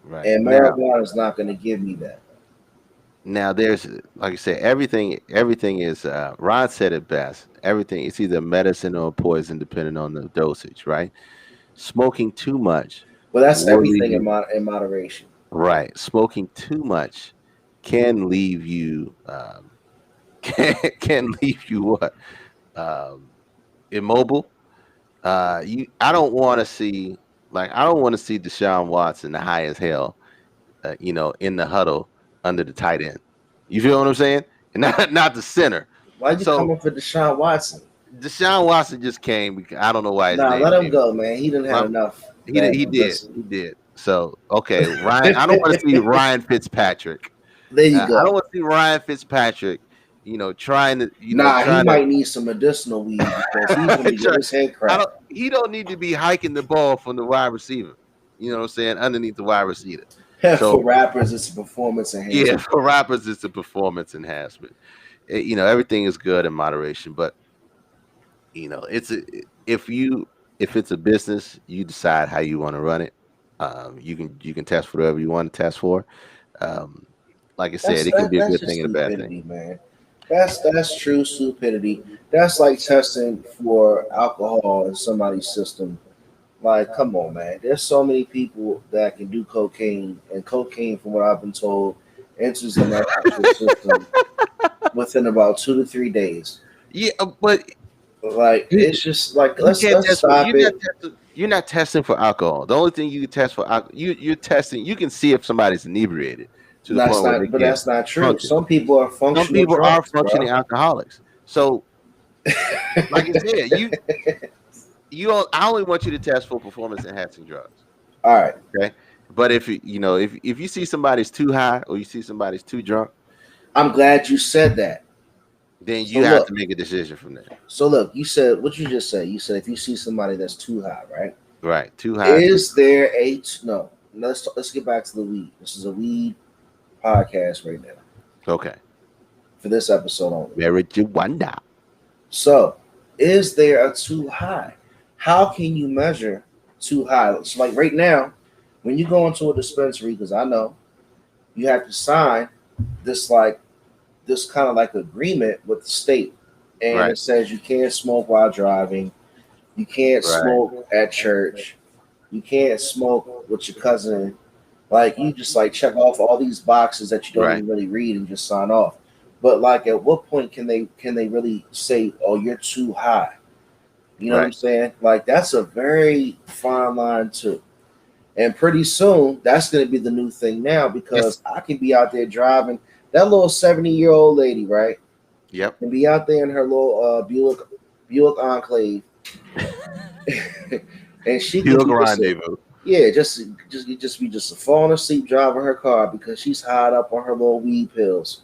right. And marijuana is not going to give me that. Now there's like I said, everything is Ron said it best. Everything it's either medicine or poison depending on the dosage, right? Smoking too much But that's will leave everything you in moderation. right. Smoking too much can leave you can leave you what? Um immobile. You I don't want to see I don't want to see Deshaun Watson the high as hell, in the huddle under the tight end. You feel what I'm saying? And not the center. Why you So coming for Deshaun Watson? Deshaun Watson just came because I don't know why his Nah, name let him came. go, man. He didn't have enough bad He did. publicity. He did. So okay, Ryan. I don't want to see Ryan Fitzpatrick. There you I don't go. want to see Ryan Fitzpatrick. Trying to Nah, he trying to. might need some medicinal weed because he's gonna get his head I cracked. don't. He don't need to be hiking the ball from the wide receiver. You know what I'm saying? Underneath the wide receiver. For So rappers, it's a performance yeah, enhancement. for rappers, it's a performance enhancement. Everything is good in moderation, but it's if it's a business, you decide how you want to run it. You can test for whatever you want to test for. Um, like I said, it can be a That's good just thing and a bad thing. stupidity, man. That's true stupidity. That's like testing for alcohol in somebody's system. Like, come on, man. There's so many people that can do cocaine, and cocaine, from what I've been told, enters the natural system within about 2 to 3 days. Yeah, but Like, it's just like you can't let's test for stop it. you're not testing for alcohol. The only thing you can test for alcohol, you're testing. You can see if somebody's inebriated to the That's point where they not, but can't that's not true. function. Some people are Some functional people are drunks, functioning bro. alcoholics. So, like I said, you don't, I only want you to test for performance enhancing drugs. All right. Okay, but if you see somebody's too high or you see somebody's too drunk, I'm glad you said that. then So you have to look, make a decision from there. you said what you just said. You said if you see somebody that's too high, right? Right, too high, too Is there a no? Let's get back to the weed. This is a weed podcast right now okay. for this episode only. Marijuana. So, is there a too high? How can you measure too high? So, like right now, when you go into a dispensary, because I know you have to sign this this kind of like agreement with the state, and Right, it says you can't smoke while driving, you can't right, smoke at church, you can't smoke with your cousin. Like you just like check off all these boxes that you don't right. even really read and just sign off. But like at what point can they really say, oh, you're too high? You know what I'm Right. saying? Like that's a very fine line too. And pretty soon that's gonna be the new thing now It's because I can be out there driving that little 70-year-old lady, right? yep. And be out there in her little Buick Enclave, and she can Field be just rendezvous. yeah, just falling asleep driving her car because she's high up on her little weed pills,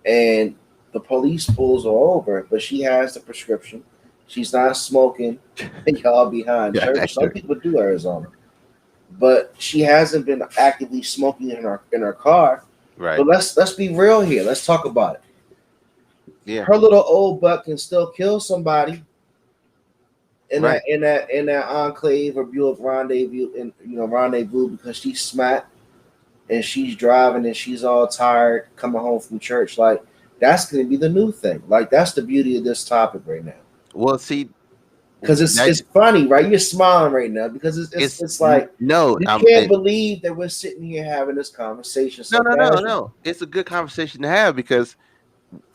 and the police pulls her over, but she has the prescription. She's not smoking. Y'all behind Yeah, church. that's Some true. people do Arizona, but she hasn't been actively smoking in her car. Right. But let's be real here. Let's talk about it. Yeah. Her little old butt can still kill somebody in Right. that enclave or Buick rendezvous in rendezvous because she's smacked and she's driving and she's all tired coming home from church. Like that's gonna be the new thing. Like that's the beauty of this topic right now. Well, see, Because that it's funny, right? You're smiling right now because it's like no. you can't believe that we're sitting here having this conversation No, so no, no, casual. no. It's a good conversation to have because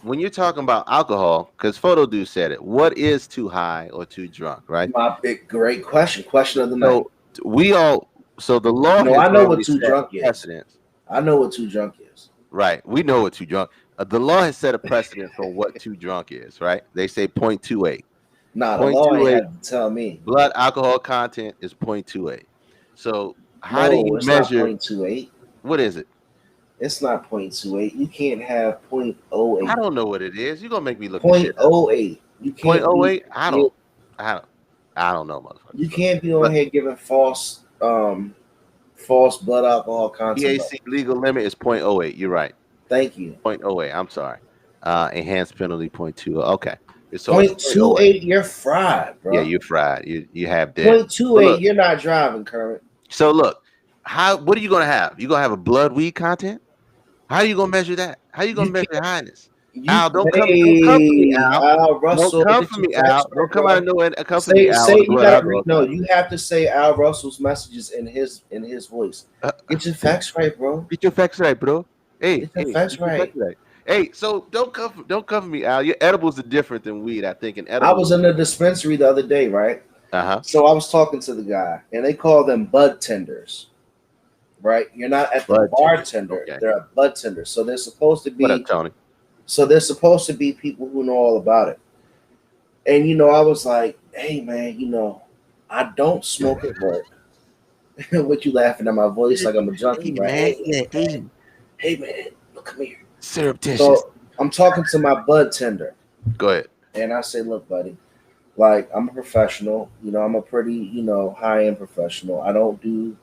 when you're talking about alcohol, because Photo Dude said it, what is too high or too drunk, right? My big great question of the night. So we all, so the law No, has I know what already too set drunk is. precedents, I know what too drunk is. right? We know what too drunk. The law has set a precedent for what too drunk is, right? They say 0.28. Nah, the law ain't 0.28 had to tell me. blood alcohol content is 0.28. So how do No, you it's not measure? 0.28. What is it? It's not 0.28. You can't have I 0.08. don't know what it is. You're gonna make me look the Point shit up. oh eight. You Point can't oh be eight? yeah, I don't know, motherfucker. you So, can't be on but here giving false false blood alcohol content level. THC legal limit is 0.08. You're right. Thank you. 0.08. I'm sorry. Enhanced penalty 0.20. Okay. So it's Point two 0.08. eight, you're fried, Yeah, bro. you're fried. You have that. Point two But eight, look, you're not driving, Kermit. so look, what are you gonna have? You gonna have a blood weed content? How are you gonna measure that? How are you You gonna measure can't. highness? You Al, don't come for me, hey Al. Al Don't Russell, come get for your me, facts Al. right, Don't come out bro. of nowhere and come for me, Say Al, with a you blood gotta read. alcohol No, content. you have to say Al Russell's messages in his voice. Uh, Get your facts right, bro. get your facts right, bro. Hey, Get your hey, facts get your facts right. right. Hey, so don't come for me, Al. Your edibles are different than weed. I think, and I edibles. was in the dispensary the other day, right? Uh-huh. So I was talking to the guy, and they call them bud tenders, right? You're not at the Bud tender. bartender; Okay. they're a bud tender. So they're supposed to What up, be. Tony? So they're supposed to be people who know all about it. And I was like, "Hey, man, I don't smoke at work." What you laughing at my voice like I'm a junkie, Hey, right? man. Hey, Yeah, man, hey. hey, man, look, come here. Surreptitious. So I'm talking to my bud tender, Go ahead. and I say, "Look, buddy, like I'm a professional. I'm a pretty, high end professional. I don't do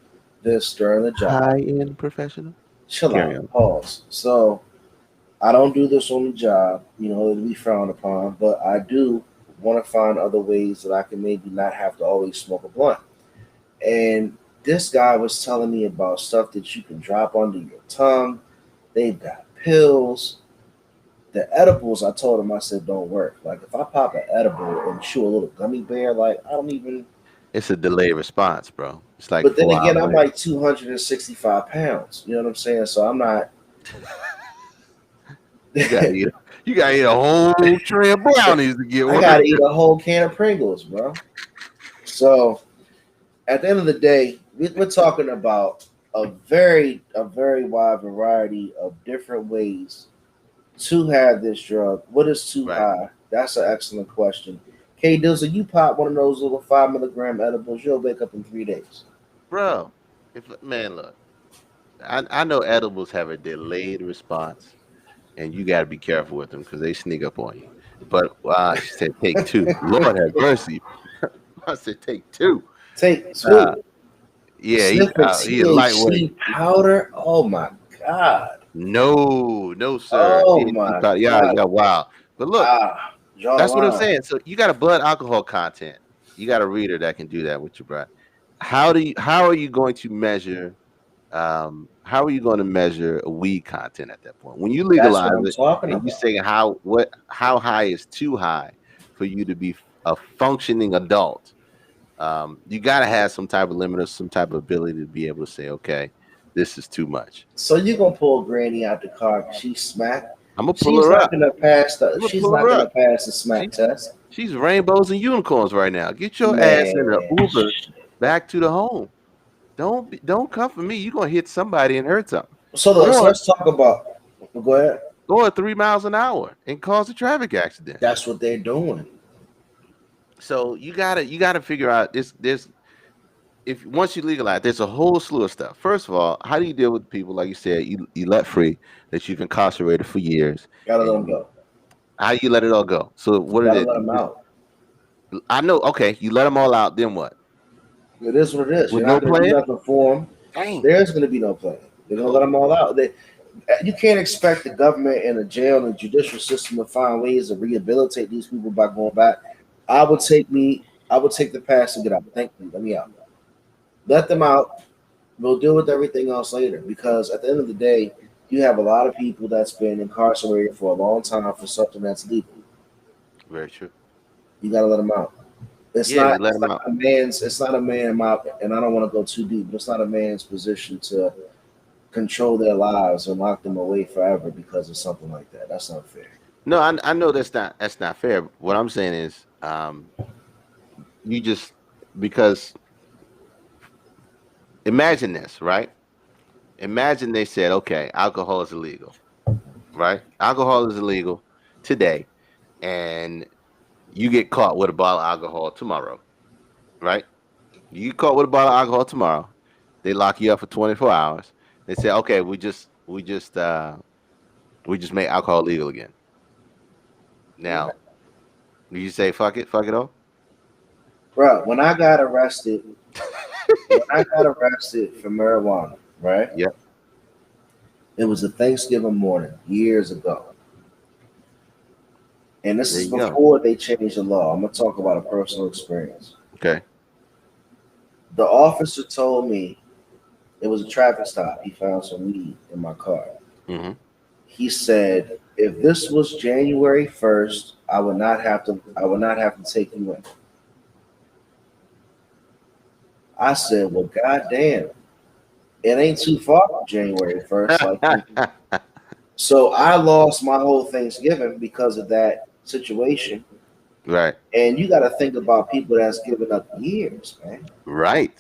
this during the job. High-end professional. Chill Carry out, on. pause. So I don't do this on the job. It'll be frowned upon, but I do want to find other ways that I can maybe not have to always smoke a blunt." And this guy was telling me about stuff that you can drop under your tongue. They've got pills. The edibles, I told him, I said, don't work. Like, if I pop an edible and chew a little gummy bear, like, I don't even. It's a delayed response, bro. It's like But then 4 hours again, I'm later. like 265 pounds. You know what I'm saying? So I'm not. You gotta I eat. You gotta eat a whole tray of brownies to get one. got to eat a whole can of Pringles, bro. So at the end of the day, we're talking about a very wide variety of different ways to have this drug. What is too Right, high? That's an excellent question. K Dizzle, you pop one of those little 5 milligram edibles, you'll wake up in 3 days. bro. If man, look, I know edibles have a delayed response, and you got to be careful with them because they sneak up on you. But she said take two. Lord have mercy. I said take two. Take Uh, two. yeah, Sniffing he a lightweight. THC powder. Oh my god. No, no, sir. Oh THC my powder. Yeah, god. yeah, wow. But look, Draw the that's what I'm line. saying. So you got a blood alcohol content. You got a reader that can do that with your breath. How are you going to measure how are you going to measure weed content at that point when you That's what legalize I'm it talking and you about. say how high is too high for you to be a functioning adult? You got to have some type of limit or some type of ability to be able to say, okay, this is too much. So you're gonna pull Granny out the car. She's smacked. I'm gonna pull She's her not up. gonna pass the. I'm gonna She's pull not her gonna up. pass the smack She test. she's rainbows and unicorns right now. Get your ass in an Man, Uber back to the home. Don't come for me. You're gonna hit somebody and hurt something. so look, so Or let's talk about. Go ahead. go at 3 miles an hour and cause a traffic accident. That's what they're doing. So you gotta figure out this if once you legalize, there's a whole slew of stuff. First of all, how do you deal with people like you said you let free that you've incarcerated for years, Gotta let and them go. how you let it all go? So You what are gotta they? let them out. I know. Okay, you let them all out. Then what? It is what it is. With You're no not gonna do plan? nothing for them. Dang. There's gonna be no plan. They're gonna let Oh them all Lord. out. You can't expect the government and the jail and the judicial system to find ways to rehabilitate these people by going back. I would take me. I would take the pass to get out. Thank you. Let me out. Let them out. We'll deal with everything else later. Because at the end of the day, you have a lot of people that's been incarcerated for a long time for something that's legal. Very true. You got to let them out. It's Yeah, not. you let It's them not out. a man's. It's not a man. And I don't want to go too deep, but it's not a man's position to control their lives and lock them away forever because of something like that. That's not fair. No, I know that's not fair. What I'm saying is, you just because imagine this, right? Imagine they said, okay, alcohol is illegal, right? Alcohol is illegal today, and you get caught with a bottle of alcohol tomorrow, right? You get caught with a bottle of alcohol tomorrow. They lock you up for 24 hours. They say, okay, we just make alcohol legal again. Yeah. Now, you say fuck it all. Bro, when I got arrested when I got arrested for marijuana, right? Yep. It was a Thanksgiving morning years ago. And this There is you go. before they changed the law. I'm going to talk about a personal experience. Okay. The officer told me it was a traffic stop. He found some weed in my car. Mm-hmm. He said, if this was January 1st, I would not have to take you in. I said, well, goddamn, it ain't too far from January 1st. So I lost my whole Thanksgiving because of that situation. Right. And you got to think about people that's given up years, man. Right.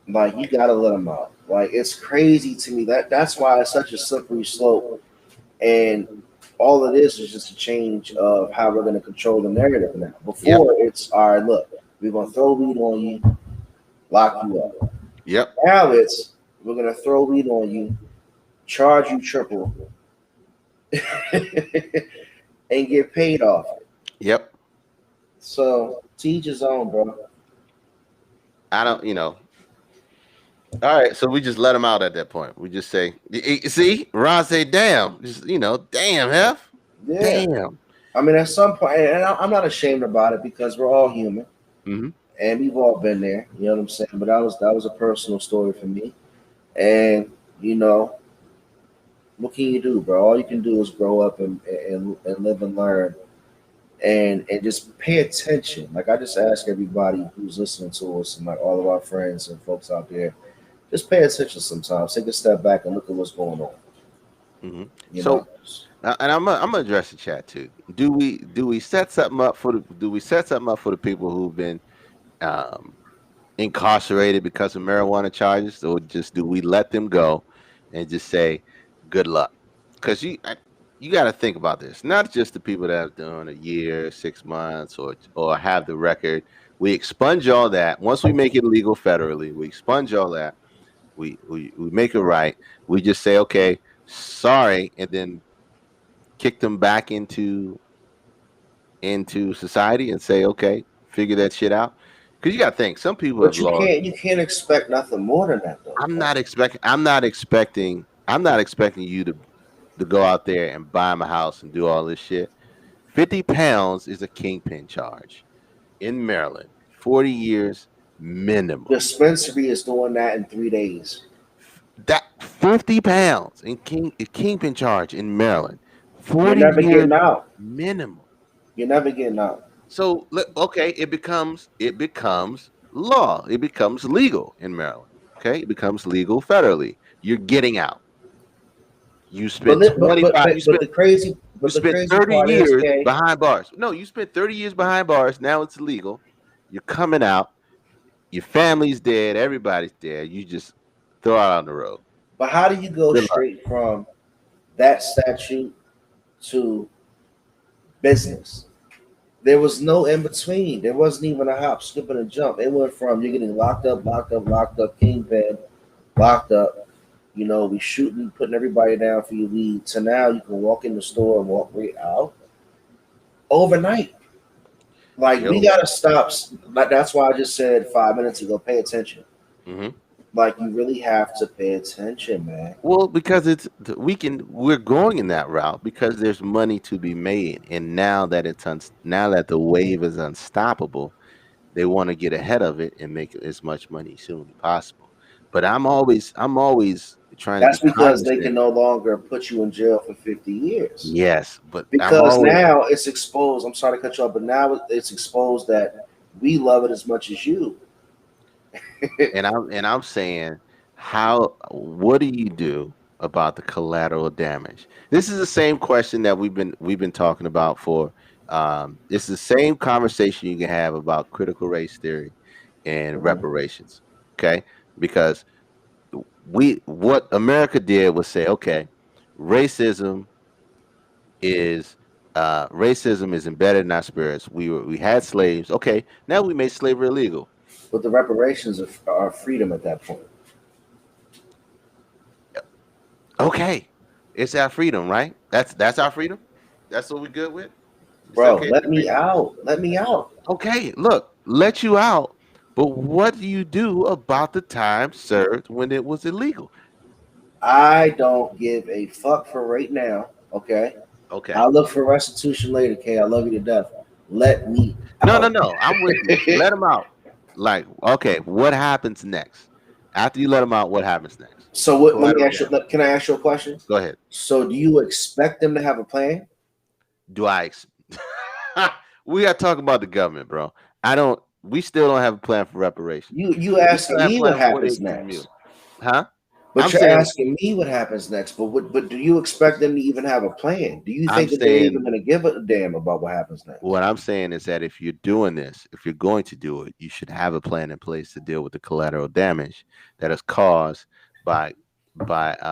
Like you got to let them out. Like it's crazy to me that's why it's such a slippery slope. And all of this is just a change of how we're going to control the narrative now. Yep. Before it's all right. Look, we're going to throw weed on you, lock you up. Yep. Now it's we're going to throw weed on you, charge you triple, and get paid off it. Yep. So teach his own, bro. I don't, all right, so we just let him out at that point. We just say, see, Ron say, damn, just, damn, Hef, Yeah. damn. I mean, at some point, and I'm not ashamed about it because we're all human Mm-hmm. and we've all been there. You know what I'm saying? But that was a personal story for me. And you know, what can you do, bro? All you can do is grow up and live and learn and just pay attention. Like I just ask everybody who's listening to us and like all of our friends and folks out there, just pay attention sometimes. Take a step back and look at what's going on. Mm-hmm. You know, So, and I'm gonna address the chat too. Do we set something up for the people who've been um, incarcerated because of marijuana charges, or just do we let them go and just say good luck? Because you got to think about this. Not just the people that have done a year, 6 months, or have the record. We expunge all that once we make it legal federally. We expunge all that. We make it right. We just say okay, sorry, and then kick them back into society and say okay, figure that shit out. Because you got to think, some people have but you lost. can't expect nothing more than that, though, I'm bro. not expecting. I'm not expecting. I'm not expecting you to go out there and buy my house and do all this shit. 50 pounds is a kingpin charge in Maryland. 40 years minimum. Dispensary is doing that in 3 days. That 50 pounds in kingpin charge in Maryland. You're 40 never years getting out. minimum. You're never getting out. So okay, it becomes law. It becomes legal in Maryland. Okay, it becomes legal federally. You're getting out. You But spent li- but but 25. but, but the crazy You but the spent crazy 30 part is, years Kay, behind bars. No, you spent 30 years behind bars. Now it's illegal. You're coming out. Your family's dead. Everybody's dead. You just throw out on the road. but how do you go Good luck. straight from that statute to business? There was no in between. There wasn't even a hop, skip, and a jump. It went from you're getting locked up, locked up, locked up, kingpin, locked up. You know, we shooting, putting everybody down for your weed. To now you can walk in the store and walk right out overnight. Like we Yo. gotta stop. Like that's why I just said 5 minutes ago. Pay attention. Hmm. Like you really have to pay attention, man. Well, because we're going in that route because there's money to be made, and now that the wave is unstoppable, they want to get ahead of it and make as much money as soon as possible. But I'm always trying to be That's because they cognizant. can no longer put you in jail for 50 years. Yes, but I'm Because always now it's exposed. I'm sorry to cut you off, but now it's exposed that we love it as much as you. and I'm saying, how what do you do about the collateral damage? This is the same question that we've been talking about for it's the same conversation you can have about critical race theory and Mhm. reparations. Okay? Because what America did was say, okay, racism racism is embedded in our spirits. We had slaves. Okay, now we made slavery illegal. But the reparations are freedom at that point, Okay, it's our freedom, right? That's our freedom. That's what we're good with. It's bro. okay. Let me out. Let me out. Okay, look, let you out, But what do you do about the time served when it was illegal? I don't give a fuck for right now. Okay, Okay. I'll look for restitution later. K, I love you to death. Let me No, no, out. no. I'm with you. Let him out. Like, okay, what happens next? After you let him out, what happens next? So what? Let me Collateral ask you. damage. Can I ask you a question? Go ahead. So do you expect them to have a plan? Do I? We got to talk about the government, bro. I don't. We still don't have a plan for reparations. You We still asking have a me what plan for what they happens do to you, next? huh? I'm But you're saying. asking me what happens next. But do you expect them to even have a plan? Do you I'm think that they're even saying. going to give a damn about what happens next? What I'm saying is that if you're doing this, if you're going to do it, you should have a plan in place to deal with the collateral damage that is caused by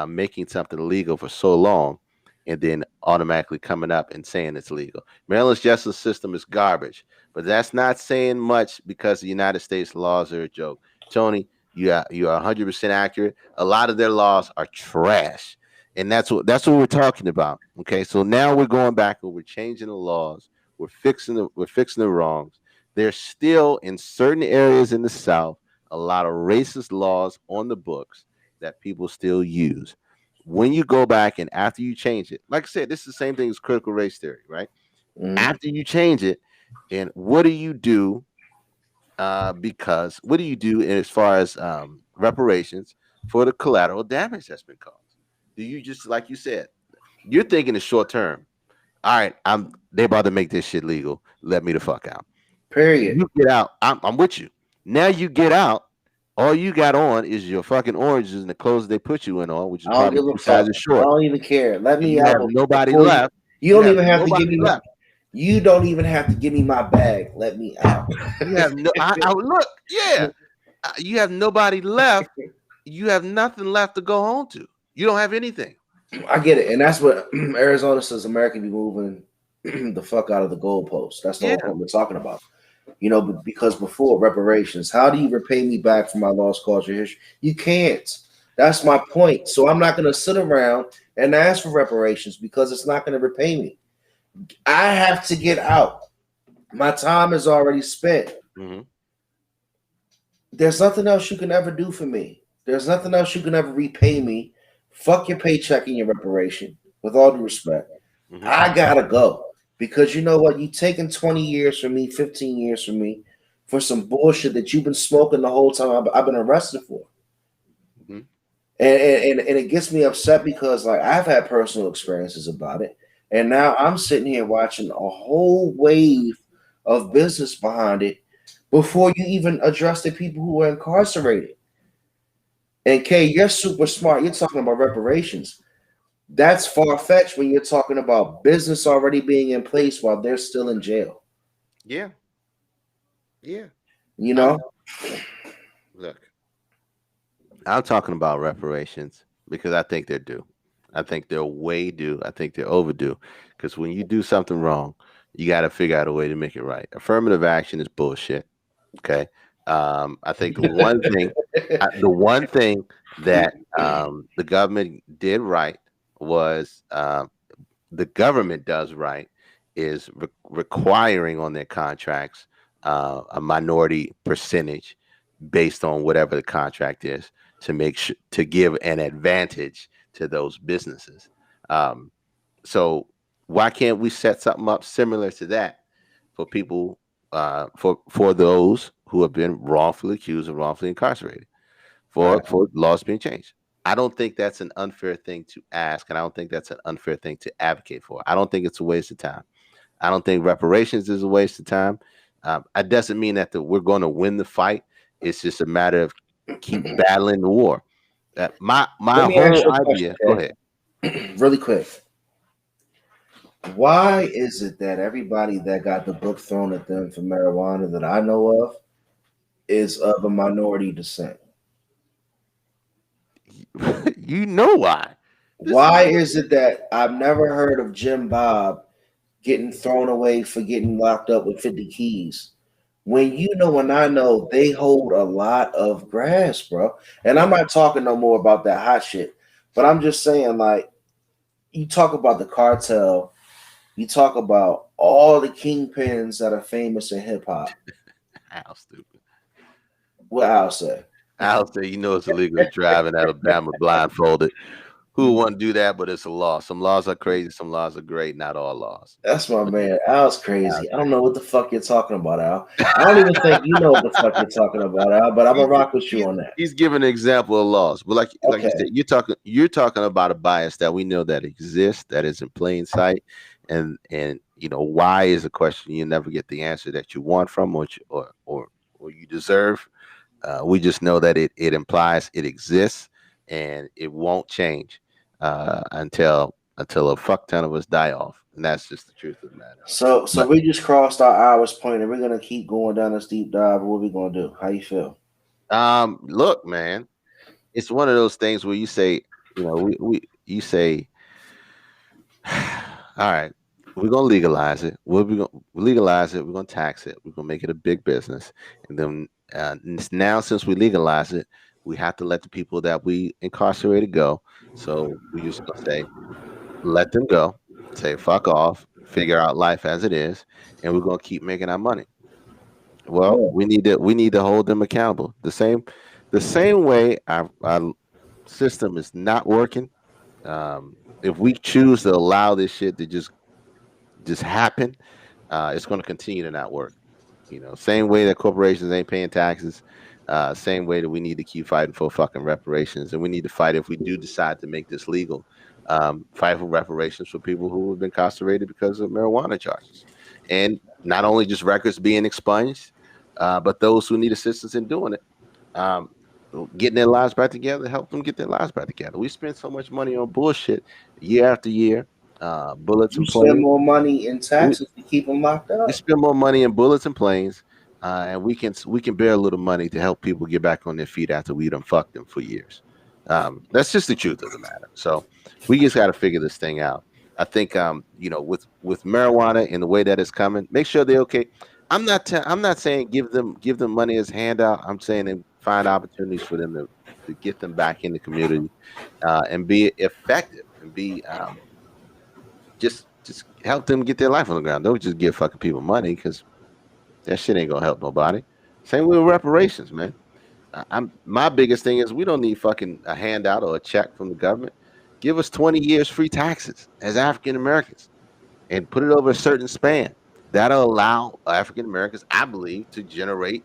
making something illegal for so long, and then automatically coming up and saying it's legal. Maryland's justice system is garbage, but that's not saying much because the United States laws are a joke. Tony, you are 100% accurate. A lot of their laws are trash, and that's what we're talking about. Okay, so now we're going back and we're changing the laws. We're fixing the wrongs. There's still in certain areas in the South a lot of racist laws on the books that people still use. When you go back and after you change it, like I said, this is the same thing as critical race theory, right? Mhm. After you change it, and what do you do? Because what do you do as far as reparations for the collateral damage that's been caused? Do you just like you said, you're thinking the short term? All right, they about to make this shit legal. Let me the fuck out. Period. You get out. I'm with you. Now you get out. All you got on is your fucking oranges and the clothes they put you in on, which is I don't probably give a two fuck. sizes I short. don't even care. Let And me you out have nobody before you. left. You You don't have even have to give nobody me my. left. You don't even have to give me my bag. Let me out. You have no. I look. Yeah. You have nobody left. You have nothing left to go home to. You don't have anything. I get it, and that's what Arizona says. America be moving the fuck out of the goalpost. That's the whole Yeah. point we're talking about. You know, because before reparations, how do you repay me back for my lost culture history? You can't. That's my point. So I'm not going to sit around and ask for reparations because it's not going to repay me. I have to get out. My time is already spent. Hmm. There's nothing else you can ever do for me. There's nothing else you can ever repay me. Fuck your paycheck and your reparation. With all due respect, Hmm. I gotta go because you know what? You taking 20 years from me, 15 years from me, for some bullshit that you've been smoking the whole time I've been arrested for. Hmm. And it gets me upset because like I've had personal experiences about it, and now I'm sitting here watching a whole wave of business behind it before you even address the people who are incarcerated. And Kay, you're super smart. You're talking about reparations. That's far fetched when you're talking about business already being in place while they're still in jail. Yeah. Yeah. You I'm know, look. I'm talking about reparations because I think they're due. I think they're way due. I think they're overdue. Because when you do something wrong, you got to figure out a way to make it right. Affirmative action is bullshit. Okay. I think the one thing that the government did right was the government does right is requiring on their contracts a minority percentage based on whatever the contract is to make sure to give an advantage to those businesses. Um, so why can't we set something up similar to that for people for those who have been wrongfully accused and wrongfully incarcerated right? for laws being changed? I don't think that's an unfair thing to ask, and I don't think that's an unfair thing to advocate for. I don't think it's a waste of time. I don't think reparations is a waste of time. It doesn't mean that we're going to win the fight. It's just a matter of keep battling the war. My Let me ask whole you a question, idea. Go ahead. Kay. Really quick. Why is it that everybody that got the book thrown at them for marijuana that I know of is of a minority descent? You know why? This is Why is it that I've never heard of Jim Bob getting thrown away for getting locked up with 50 keys? When you know and I know they hold a lot of grass, bro. And I'm not talking no more about that hot shit, but I'm just saying, like, you talk about the cartel, you talk about all the kingpins that are famous in hip hop. how stupid. What Al say? I'll say, you know, it's illegal to drive in Alabama blindfolded. Who would want to do that? But it's a law. Some laws are crazy. Some laws are great. Not all laws. That's my But man. Al's Al's crazy. I don't crazy. know what the fuck you're talking about, Al. I don't even think you know what the fuck you're talking about, Al. But I'm gonna he's, rock with you he's, on that. he's giving an example of laws. But like you Okay. said, you're talking about a bias that we know that exists, that is in plain sight, and you know why is a question you never get the answer that you want from or you deserve. We just know that it implies it exists and it won't change until a fuck ton of us die off, and that's just the truth of the matter. So But we just crossed our hours point, and we're gonna keep going down this deep dive. What we gonna do? How you feel? look, man, it's one of those things where you say, you know, we you say, all right, we're gonna legalize it. We're gonna legalize it. We're gonna tax it. We're gonna make it a big business, and then now since we legalize it, we have to let the people that we incarcerated go. So we just gonna say, let them go, say fuck off, figure out life as it is, and we're gonna keep making our money. Well, Yeah. we need to hold them accountable. The same way our system is not working. If we choose to allow this shit to just happen, it's going to continue to not work. You know, same way that corporations ain't paying taxes, same way that we need to keep fighting for fucking reparations, and we need to fight if we do decide to make this legal. Fight for reparations for people who have been incarcerated because of marijuana charges, and not only just records being expunged, but those who need assistance in doing it. Um, Getting their lives back together, help them get their lives back together. We spend so much money on bullshit year after year, bullets You and spend planes. more money in We taxes to keep them locked we up. spend more money in bullets and planes, and we can bear a little money to help people get back on their feet after we done fucked them for years. That's just the truth of the matter. So we just got to figure this thing out. I think with marijuana and the way that it's coming, make sure they're okay. I'm not saying give them money as handout. I'm saying find opportunities for them to get them back in the community and be effective and be just help them get their life on the ground. Don't just give fucking people money because that shit ain't gonna help nobody. Same with reparations, man. I'm my biggest thing is we don't need fucking a handout or a check from the government. Give us 20 years free taxes as African Americans and put it over a certain span. That'll allow African Americans, I believe, to generate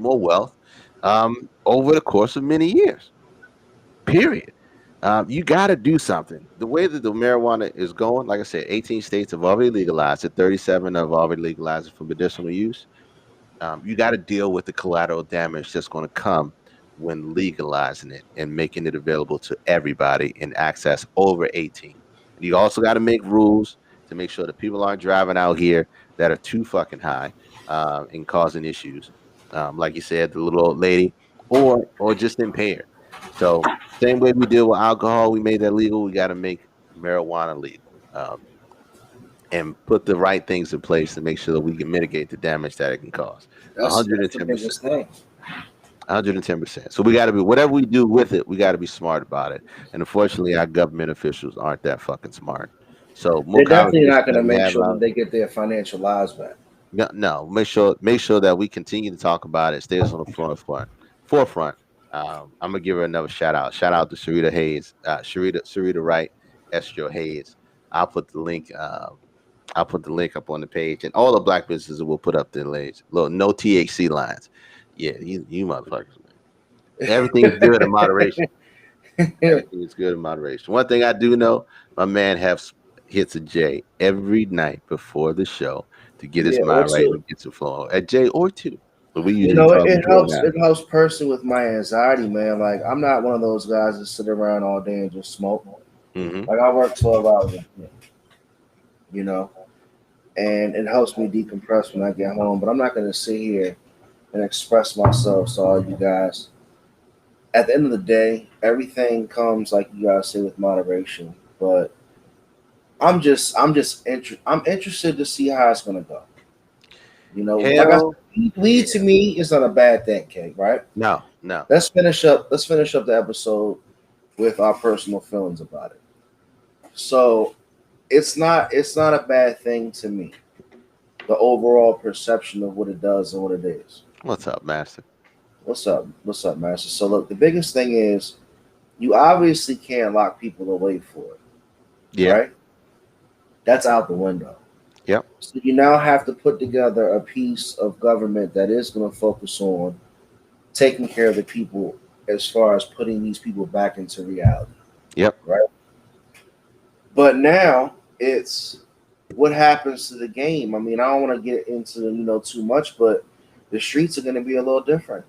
more wealth over the course of many years. Period. You got to do something. The way that the marijuana is going, like I said, 18 states have already legalized it. 37 have already legalized it for medicinal use. You got to deal with the collateral damage that's going to come when legalizing it and making it available to everybody in access over 18. And you also got to make rules to make sure that people aren't driving out here that are too fucking high and causing issues. Like you said, the little old lady, or just impaired. So same way we deal with alcohol, we made that legal. We got to make marijuana legal. And put the right things in place to make sure that we can mitigate the damage that it can cause. That's the 110%. biggest thing. 110%. So we got to be whatever we do with it, we got to be smart about it. And unfortunately, our government officials aren't that fucking smart. So more They're definitely not conversations going that to we make have sure about that it. they get their financial lives back. No, no, make sure that we continue to talk about it. Stays on the forefront. I'm gonna give her another shout out. Shout out to Sharita Hayes, Sharita Wright, Estro Hayes. I'll put the link. I'll put the link up on the page, and all the black businesses will put up the links. Little no THC lines. Yeah, you motherfuckers, man. Everything's good in moderation. Yeah, Everything is good in moderation. One thing I do know, my man hits a J every night before the show to get his or mind right two. and get some flow. A J or two, but we You usually know, talk it before helps. now. It helps person with my anxiety, man. Like I'm not one of those guys that sit around all day and just smoke. Hmm. Like I work 12 hours, you know, and it helps me decompress when I get home. But I'm not going to sit here and express myself to all you guys. At the end of the day, everything comes like you guys say with moderation. But I'm interested to see how it's going to go. You know, like I said, Hell weed to yeah. me is not a bad thing, Kate. Right? No, no. Let's finish up the episode with our personal feelings about it. So it's not a bad thing to me. The overall perception of what it does and what it is. What's up, Master? What's up, Master? So look, the biggest thing is you obviously can't lock people away for it, Yeah. right? That's out the window. Yep. So you now have to put together a piece of government that is going to focus on taking care of the people as far as putting these people back into reality, Yep. right? But now it's what happens to the game. I mean, I don't want to get into too much, but the streets are going to be a little different.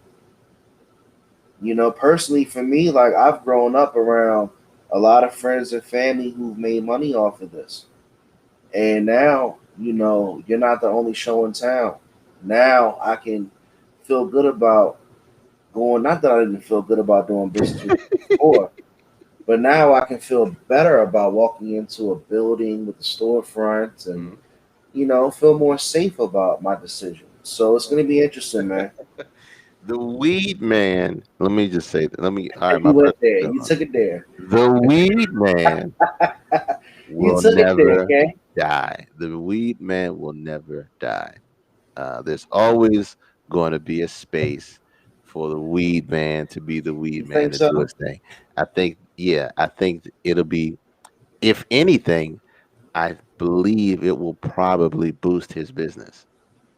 Personally for me, like I've grown up around a lot of friends and family who've made money off of this. And now, you're not the only show in town. Now I can feel good about going, not that I didn't feel good about doing business with you before, but now I can feel better about walking into a building with the storefront and, Mhm. feel more safe about my decision. So it's going to be interesting, man. The weed man. Let me just say that. Let me. All right, my You went personal there. spin You on took it. it there. The weed man You will took it there, never okay? die. The weed man will never die. There's always going to be a space for the weed man to be the You weed man think to do so? his thing. I think, yeah, I think it'll be, if anything, I believe it will probably boost his business.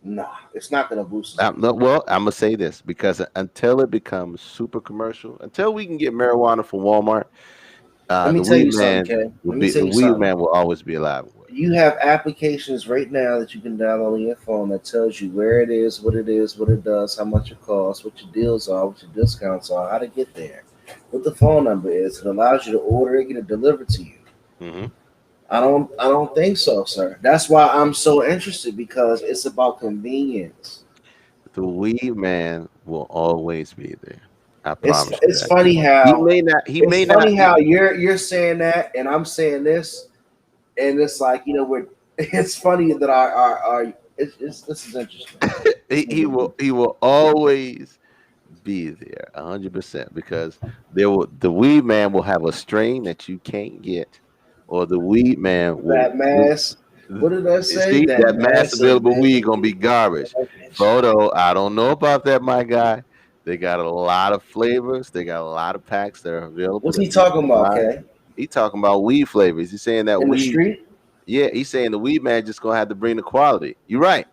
Nah, it's not going to boost his business. No, well, I'm gonna say this because until it becomes super commercial, until we can get marijuana from Walmart, Let me the tell weed you something, man Ken. will Let me be tell the you weed something. man will always be alive and well. You have applications right now that you can download on your phone that tells you where it is, what it does, how much it costs, what your deals are, what your discounts are, how to get there, what the phone number is. It allows you to order it, get it delivered to you. Hmm. I don't think so, sir. That's why I'm so interested because it's about convenience. The weed man will always be there. I It's promise you it's that. funny He how may not. He it's may not. funny how you're saying that and I'm saying this, and it's like we're. It's funny that our it's this is interesting. It's gonna He be will. good. He will always be there, 100%, because there will the weed man will have a strain that you can't get, or the weed man That will mass. What did I say? see That that mass mass available weed gonna be available garbage. garbage. Photo, I don't know about that, my guy. They got a lot of flavors. They got a lot of packs that are available What's he that people talking can about, buy. Kay? He talking about weed flavors. He's saying that In the weed. street? Yeah, he's saying the weed man just gonna have to bring the quality. You're right.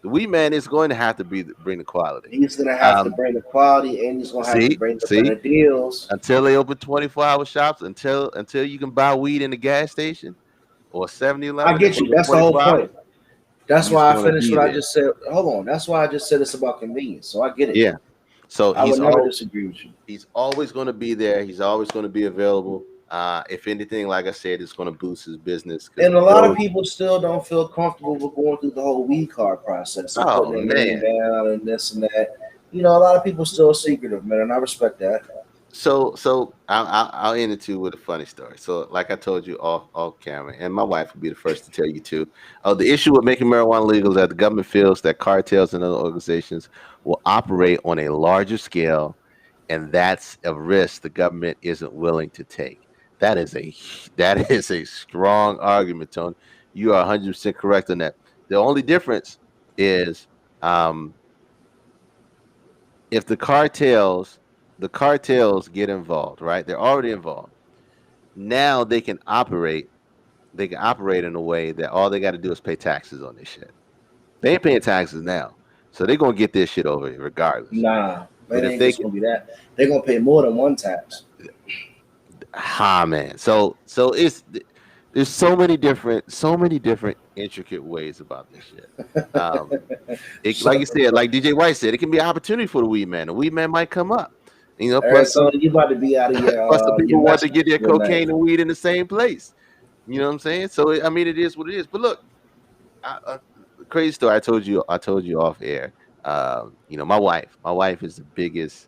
The weed man is going to have to bring the quality. He's gonna have to Um, bring the quality and he's gonna have to bring the see, better deals. until they open 24-hour shops, until you can buy weed in the gas station or 7-Eleven I Eleven that's get you. open That's the whole 24 point. hours, That's he's why I going to finished be what I there. just said. Hold on. That's why I just said it's about convenience. So I get it. Yeah. So I would never disagree with you. he's always going to be there. He's always going to be available. If anything, like I said, it's going to boost his business because And a he lot of knows. people still don't feel comfortable with going through the whole weed card process and putting Oh their name man. down and this and that. A lot of people still secretive, man, and I respect that. So I'll end it too with a funny story. So like I told you off camera, and my wife will be the first to tell you too. The issue with making marijuana legal is that the government feels that cartels and other organizations will operate on a larger scale, and that's a risk the government isn't willing to take. That is a strong argument, Tony. You are 100% correct on that. The only difference is um, if the cartels get involved, right? They're already involved. Now they can operate in a way that all they got to do is pay taxes on this shit. They ain't paying taxes now. So they're gonna get this shit over here regardless. Nah, But it if ain't they just can gonna be that. They're gonna pay more than one tax. man. So there's so many different intricate ways about this shit. Um like Shut you the said, fuck. like DJ White said, it can be an opportunity for the weed man. The weed man might come up. Plus Arizona, you about to be out of plus the your people want to message get their tonight. cocaine and weed in the same place. You know what I'm saying? So I mean, it is what it is. But look, crazy story. I told you off air. My wife is the biggest.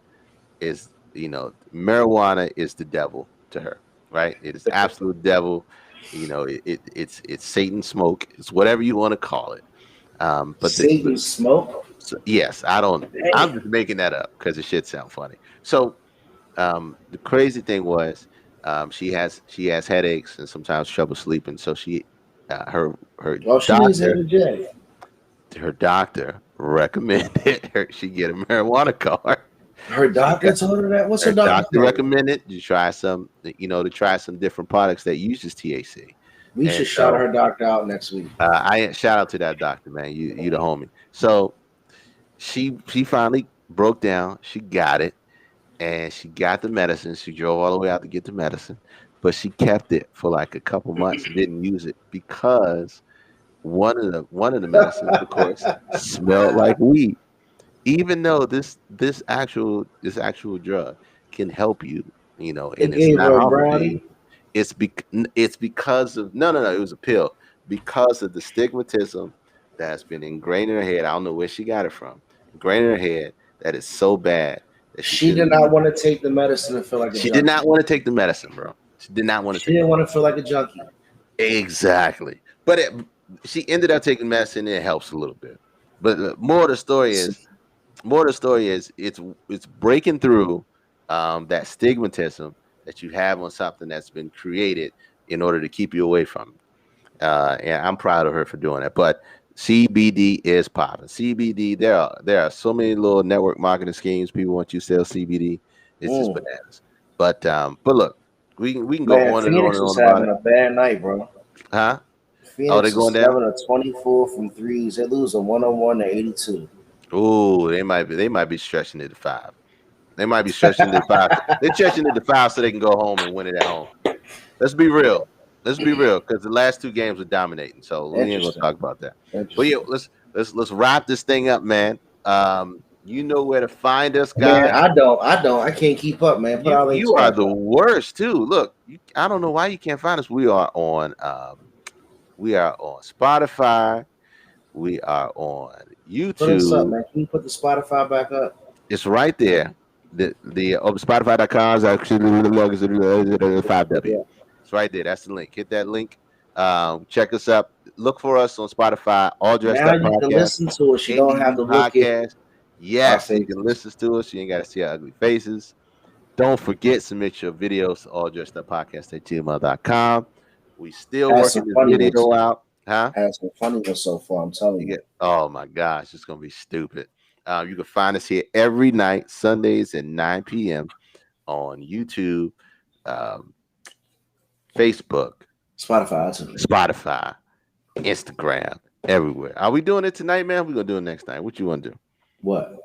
Is marijuana is the devil to her, right? It is absolute devil. It's Satan smoke. It's whatever you want to call it. But Satan smoke. yes, I don't. I'm Damn. just making that up because the shit sound funny. So the crazy thing was, she has headaches and sometimes trouble sleeping. So her Well, she needs to hit doctor the gym. her doctor recommended she get a marijuana card. Her She doctor got told her that. What's her her doctor's doctor name? recommended to try some, to try some different products that uses THC. We And should shout so her doctor out next week. I shout out to that doctor, man. You the homie. So she finally broke down. She got it, and she got the medicine. She drove all the way out to get the medicine, but she kept it for like a couple months and didn't use it because one of the medicines, of course, smelled like weed. Even though this actual drug can help you, It and it's gave not her a harmful to you. brownie. It's because of no, it was a pill, because of the stigmatism that's been ingrained in her head. I don't know where she got it from. Ingrained in her head that it's so bad that she She shouldn't did be not using want it. to take the medicine and feel like a She did junkie. not want to take the medicine, bro. She did not want to She take the didn't want to medicine. feel like a junkie. Exactly. But she ended up taking medicine and it helps a little bit. But See, more of the story is it's breaking through that stigmatism that you have on something that's been created in order to keep you away from it. And I'm proud of her for doing that. But CBD is popping. CBD, there are so many little network marketing schemes. People want you to sell CBD. It's just mm. bananas. But look, we can go Man, on and on Phoenix and is on about having it. a bad night, bro. Huh? Oh, they're Phoenix going is down. 7 of 24 from threes. They lose a 101 to 82. Oh, they might be stretching it to five. They might be stretching it to five. They're stretching it to five so they can go home and win it at home. Let's be Yeah, real. Let's be real, because the last two games were dominating. So we ain't gonna interesting. talk about that. But yeah, Interesting. let's wrap this thing up, man. You know where to find us, Man, guys. I can't keep up, man. Put You our links you are back the up. worst too. Look, I don't know why you can't find us. We are on Spotify. We are on Put us up, YouTube. man. Can you put the Spotify back up? It's right there. The Spotify.com is actually 5W. Yeah. It's right there. That's the link. Hit that link. Check us up. Look for us on Spotify. All Dressed Now Up you can Podcast. listen to us. You don't have NDE to look at Podcast. our Yes, you can faces. listen to us. You ain't got to see our ugly faces. Don't forget, submit your videos to alldresseduppodcast@gmail.com. We still Has working some this funniness. video out. Huh? Has some funniness so far. I'm telling You you. get, oh my gosh, it's gonna be stupid. You can find us here every night, Sundays at 9 p.m. on YouTube, um, Facebook, Spotify too. Spotify, Instagram, everywhere. Are we doing it tonight, man? We're gonna do it next night. What you want to do? What?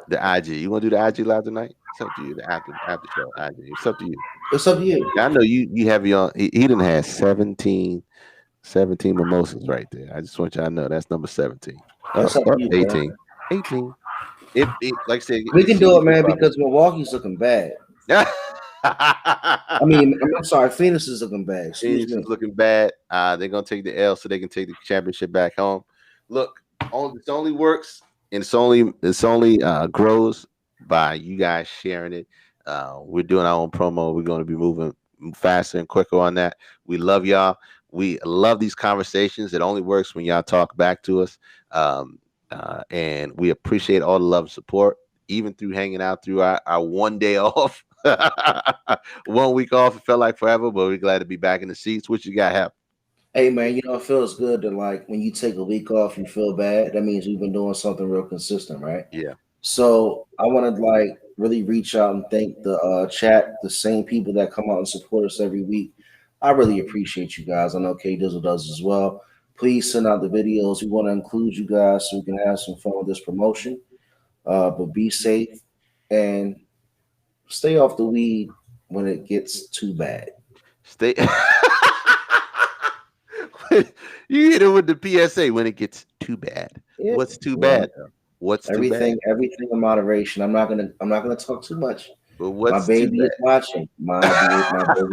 The IG. You want to do the IG live tonight? It's up to you. The after show IG. It's up to you. It's up to you. I know you have your. He done had 17 mimosas right there. I just want y'all to know that's number 17. It's up to you, man. 18. 18. It like I said, We the can do it, CBD man, problem. because Milwaukee's looking bad. I mean, I'm sorry, Phoenix is looking bad. Excuse Phoenix me. is looking bad. They're gonna take the L so they can take the championship back home. Look, it only works and it's only grows by you guys sharing it. We're doing our own promo. We're going to be moving faster and quicker on that. We love y'all. We love these conversations. It only works when y'all talk back to us. And we appreciate all the love and support, even through hanging out through our one day off. 1 week off. It felt like forever, but we're glad to be back in the seats. What you got, Hap? Hey, man, it feels good to like when you take a week off, you feel bad. That means we've been doing something real consistent, right? Yeah. So I want to like really reach out and thank the chat, the same people that come out and support us every week. I really appreciate you guys. I know K Dizzle does as well. Please send out the videos. We want to include you guys so we can have some fun with this promotion. But be safe and stay off the weed when it gets too bad. Stay. You hit it with the PSA when it gets too bad. Yeah, What's too well, bad? What's too bad? everything in moderation. I'm not gonna talk too much. But My what's too baby is watching. My baby is watching.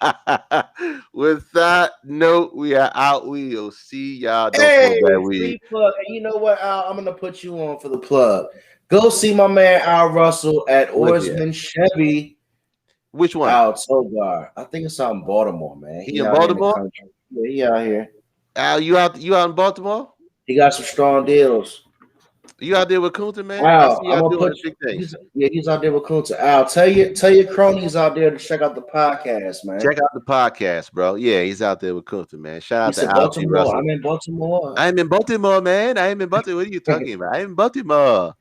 bad? With that note, we are out. We'll see y'all. Don't Hey, smoke bad weed. free plug. And you know what, Al? I'm gonna put you on for the plug. Go see my man Al Russell at Where's he at? Oarsman Chevy Which one? out Togar. I think it's out in Baltimore, man. He He in out here in the Baltimore? country. Yeah, he out here. Al, you out in Baltimore? He got some strong deals. You out there with Kunta, man? I Al, see you I'm out gonna doing put big things. he's out there with Kunta. Al, tell your cronies out there to check out the podcast, man. Check out the podcast, bro. Yeah, he's out there with Kunta, man. Shout He out to said Al G. Baltimore. Russell. I'm in Baltimore. I'm in Baltimore, man. I am in Baltimore. What are you talking about? I'm in Baltimore.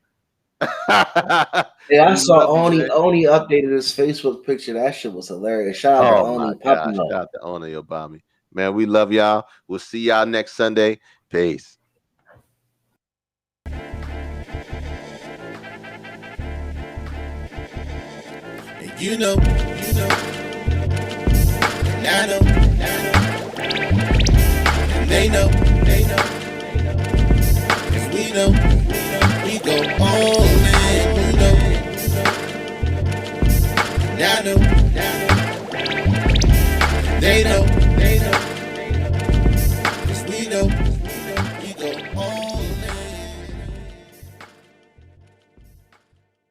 Yeah, I We saw love you, Oni. man. Oni updated his Facebook picture. That shit was hilarious. Shout out to Oh my Oni gosh. popping up. Shout out to Ona Obama. Man, we love y'all. We'll see y'all next Sunday. Peace. And and I know, and they know, and we go all in, and I know, they know.